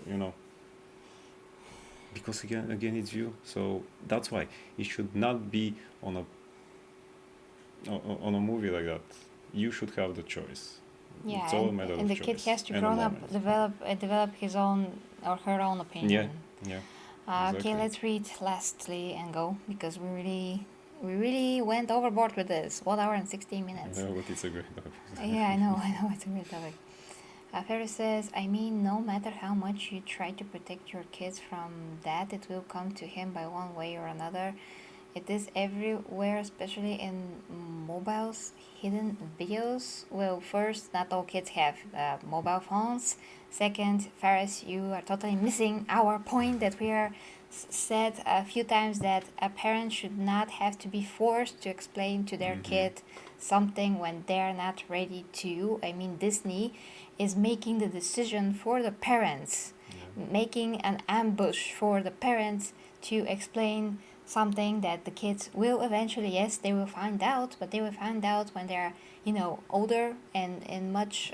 [SPEAKER 2] because, again, it's you. So that's why it should not be on a movie like that. You should have the choice.
[SPEAKER 1] Yeah,
[SPEAKER 2] it's all a matter of
[SPEAKER 1] and the
[SPEAKER 2] choice
[SPEAKER 1] kid has to grow up, develop his own or her own opinion.
[SPEAKER 2] Yeah.
[SPEAKER 1] Exactly. Okay, let's read lastly and go, because we really went overboard with this. 1 hour and 16 minutes.
[SPEAKER 2] Yeah, but it's a great topic.
[SPEAKER 1] Yeah, I know, it's a great topic. Ferris says, I mean, no matter how much you try to protect your kids from that, it will come to him by one way or another. It is everywhere, especially in mobiles, hidden videos. Well, first, not all kids have mobile phones. Second, Ferris, you are totally missing our point that we are said a few times, that a parent should not have to be forced to explain to their kid something when they're not ready to. I mean, Disney is making the decision for the parents, making an ambush for the parents to explain something that the kids will eventually, yes, they will find out, but they will find out when they're, older and in much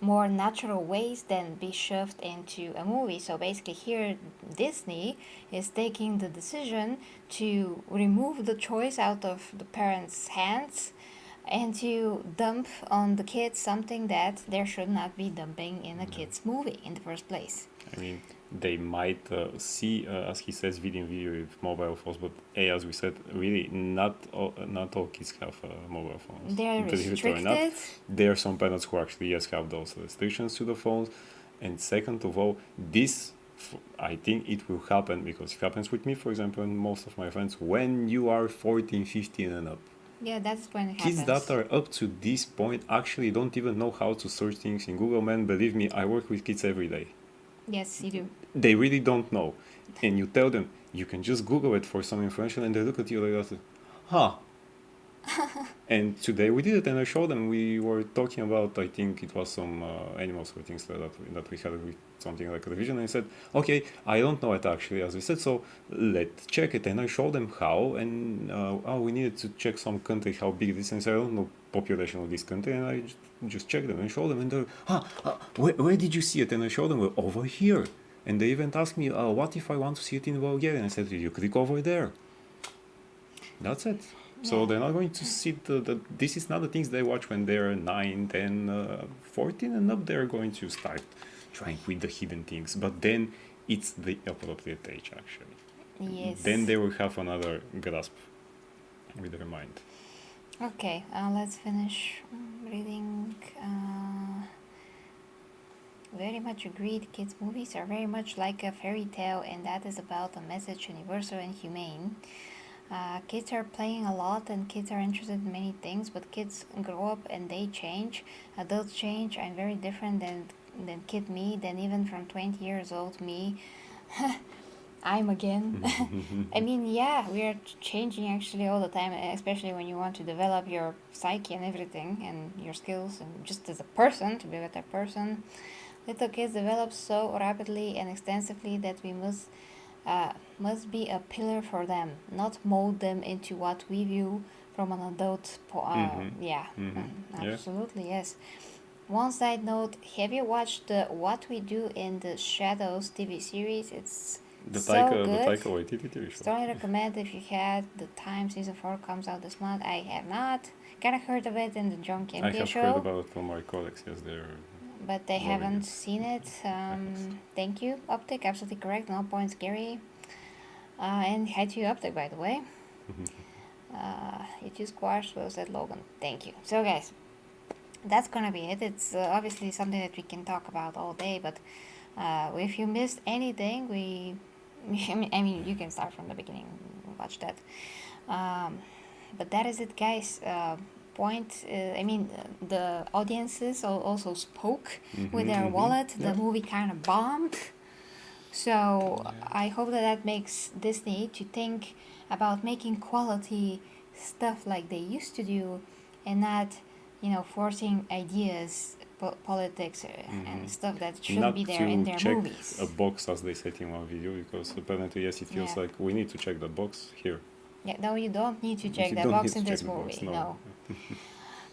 [SPEAKER 1] more natural ways than be shoved into a movie. So basically here Disney is taking the decision to remove the choice out of the parents' hands and to dump on the kids something that there should not be dumping in a kids movie in the first place.
[SPEAKER 2] I mean, they might see, as he says, video with mobile phones, but as we said, really not all kids have mobile phones.
[SPEAKER 1] They're restricted.
[SPEAKER 2] There are some parents who actually have those restrictions to the phones, and second of all, this I think it will happen because it happens with me, for example, and most of my friends when you are 14, 15 and up.
[SPEAKER 1] Yeah, that's when it
[SPEAKER 2] Kids
[SPEAKER 1] happens.
[SPEAKER 2] that are up to this point actually don't even know how to search things in Google. Man, believe me, I work with kids every day.
[SPEAKER 1] Yes, you do.
[SPEAKER 2] They really don't know. And you tell them, you can just Google it for some information, and they look at you like that, huh? And today we did it, and I showed them. We were talking about, I think it was some animals or things like that we had with something like revision, and I said, okay, I don't know it actually, as we said, so let's check it. And I showed them how, and we needed to check some country, how big this is. And I said, I don't know population of this country, and I just checked them and showed them, and they're, where did you see it? And I showed them, well, over here. And they even asked me, what if I want to see it in Bulgaria? And I said, you click over there. That's it. So they're not going to see this is not the things they watch when they're 9, 10, 14 and up. They're going to start trying with the hidden things. But then it's the appropriate age, actually.
[SPEAKER 1] Yes.
[SPEAKER 2] Then they will have another grasp with their mind.
[SPEAKER 1] Okay, let's finish reading. Very much agreed. Kids' movies are very much like a fairy tale, and that is about a message universal and humane. Kids are playing a lot and kids are interested in many things, but kids grow up and they change. Adults change. I'm very different than kid me, than even from 20 years old me. I'm again. I mean, yeah, we are changing actually all the time, especially when you want to develop your psyche and everything and your skills and just as a person, to be a better person. Little kids develop so rapidly and extensively that we must be a pillar for them, not mold them into what we view from an adult absolutely, yes. One side note, have you watched the What We Do in the Shadows TV series? It's
[SPEAKER 2] the
[SPEAKER 1] so
[SPEAKER 2] good.
[SPEAKER 1] good.
[SPEAKER 2] The Taika Waititi TV show.
[SPEAKER 1] Strongly recommend if you had the time. Season 4 comes out this month. I have not. Kind of heard of it in the John Campia show.
[SPEAKER 2] I have heard about it from my colleagues, yes, they're...
[SPEAKER 1] But they haven't seen it. Thank you, Optic. Absolutely correct. No points, Gary. And hi to you, Optic, by the way. You squash was at Logan. Thank you. So, guys, that's gonna be it. It's obviously something that we can talk about all day, but if you missed anything, I mean, you can start from the beginning and watch that. But that is it, guys. The audiences also spoke with their wallet. The movie kind of bombed. So I hope that makes Disney to think about making quality stuff like they used to do, and not, forcing ideas, politics, and stuff that should
[SPEAKER 2] not
[SPEAKER 1] be there in their
[SPEAKER 2] check
[SPEAKER 1] movies.
[SPEAKER 2] A box, as they said in one video, because apparently, yes, it feels like we need to check that box here.
[SPEAKER 1] Yeah, no, you don't need to check that box in this movie.
[SPEAKER 2] Box, no.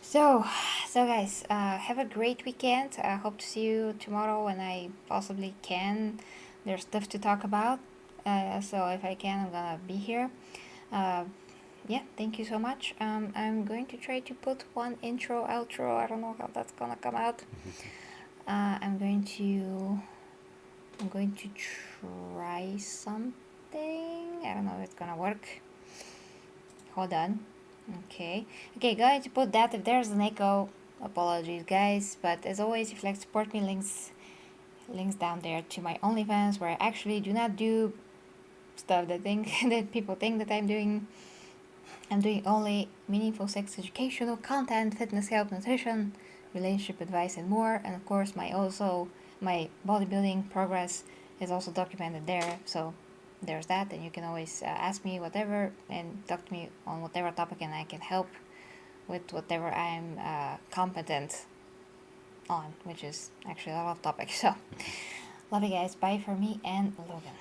[SPEAKER 1] So guys, have a great weekend. I hope to see you tomorrow when I possibly can. There's stuff to talk about, so if I can, I'm gonna be here. Thank you so much. I'm going to try to put one intro, outro. I don't know how that's gonna come out. I'm going to try something. I don't know if it's gonna work. Hold on. Okay, going to put that. If there's an echo, apologies, guys. But as always, if you'd like to support me, links down there to my OnlyFans, where I actually do not do stuff that people think that I'm doing. I'm doing only meaningful sex educational content, fitness, health, nutrition, relationship advice, and more. And of course, my bodybuilding progress is also documented there. So there's that, and you can always ask me whatever and talk to me on whatever topic, and I can help with whatever I'm competent on, which is actually a lot of topics. So love you guys. Bye for me and Logan.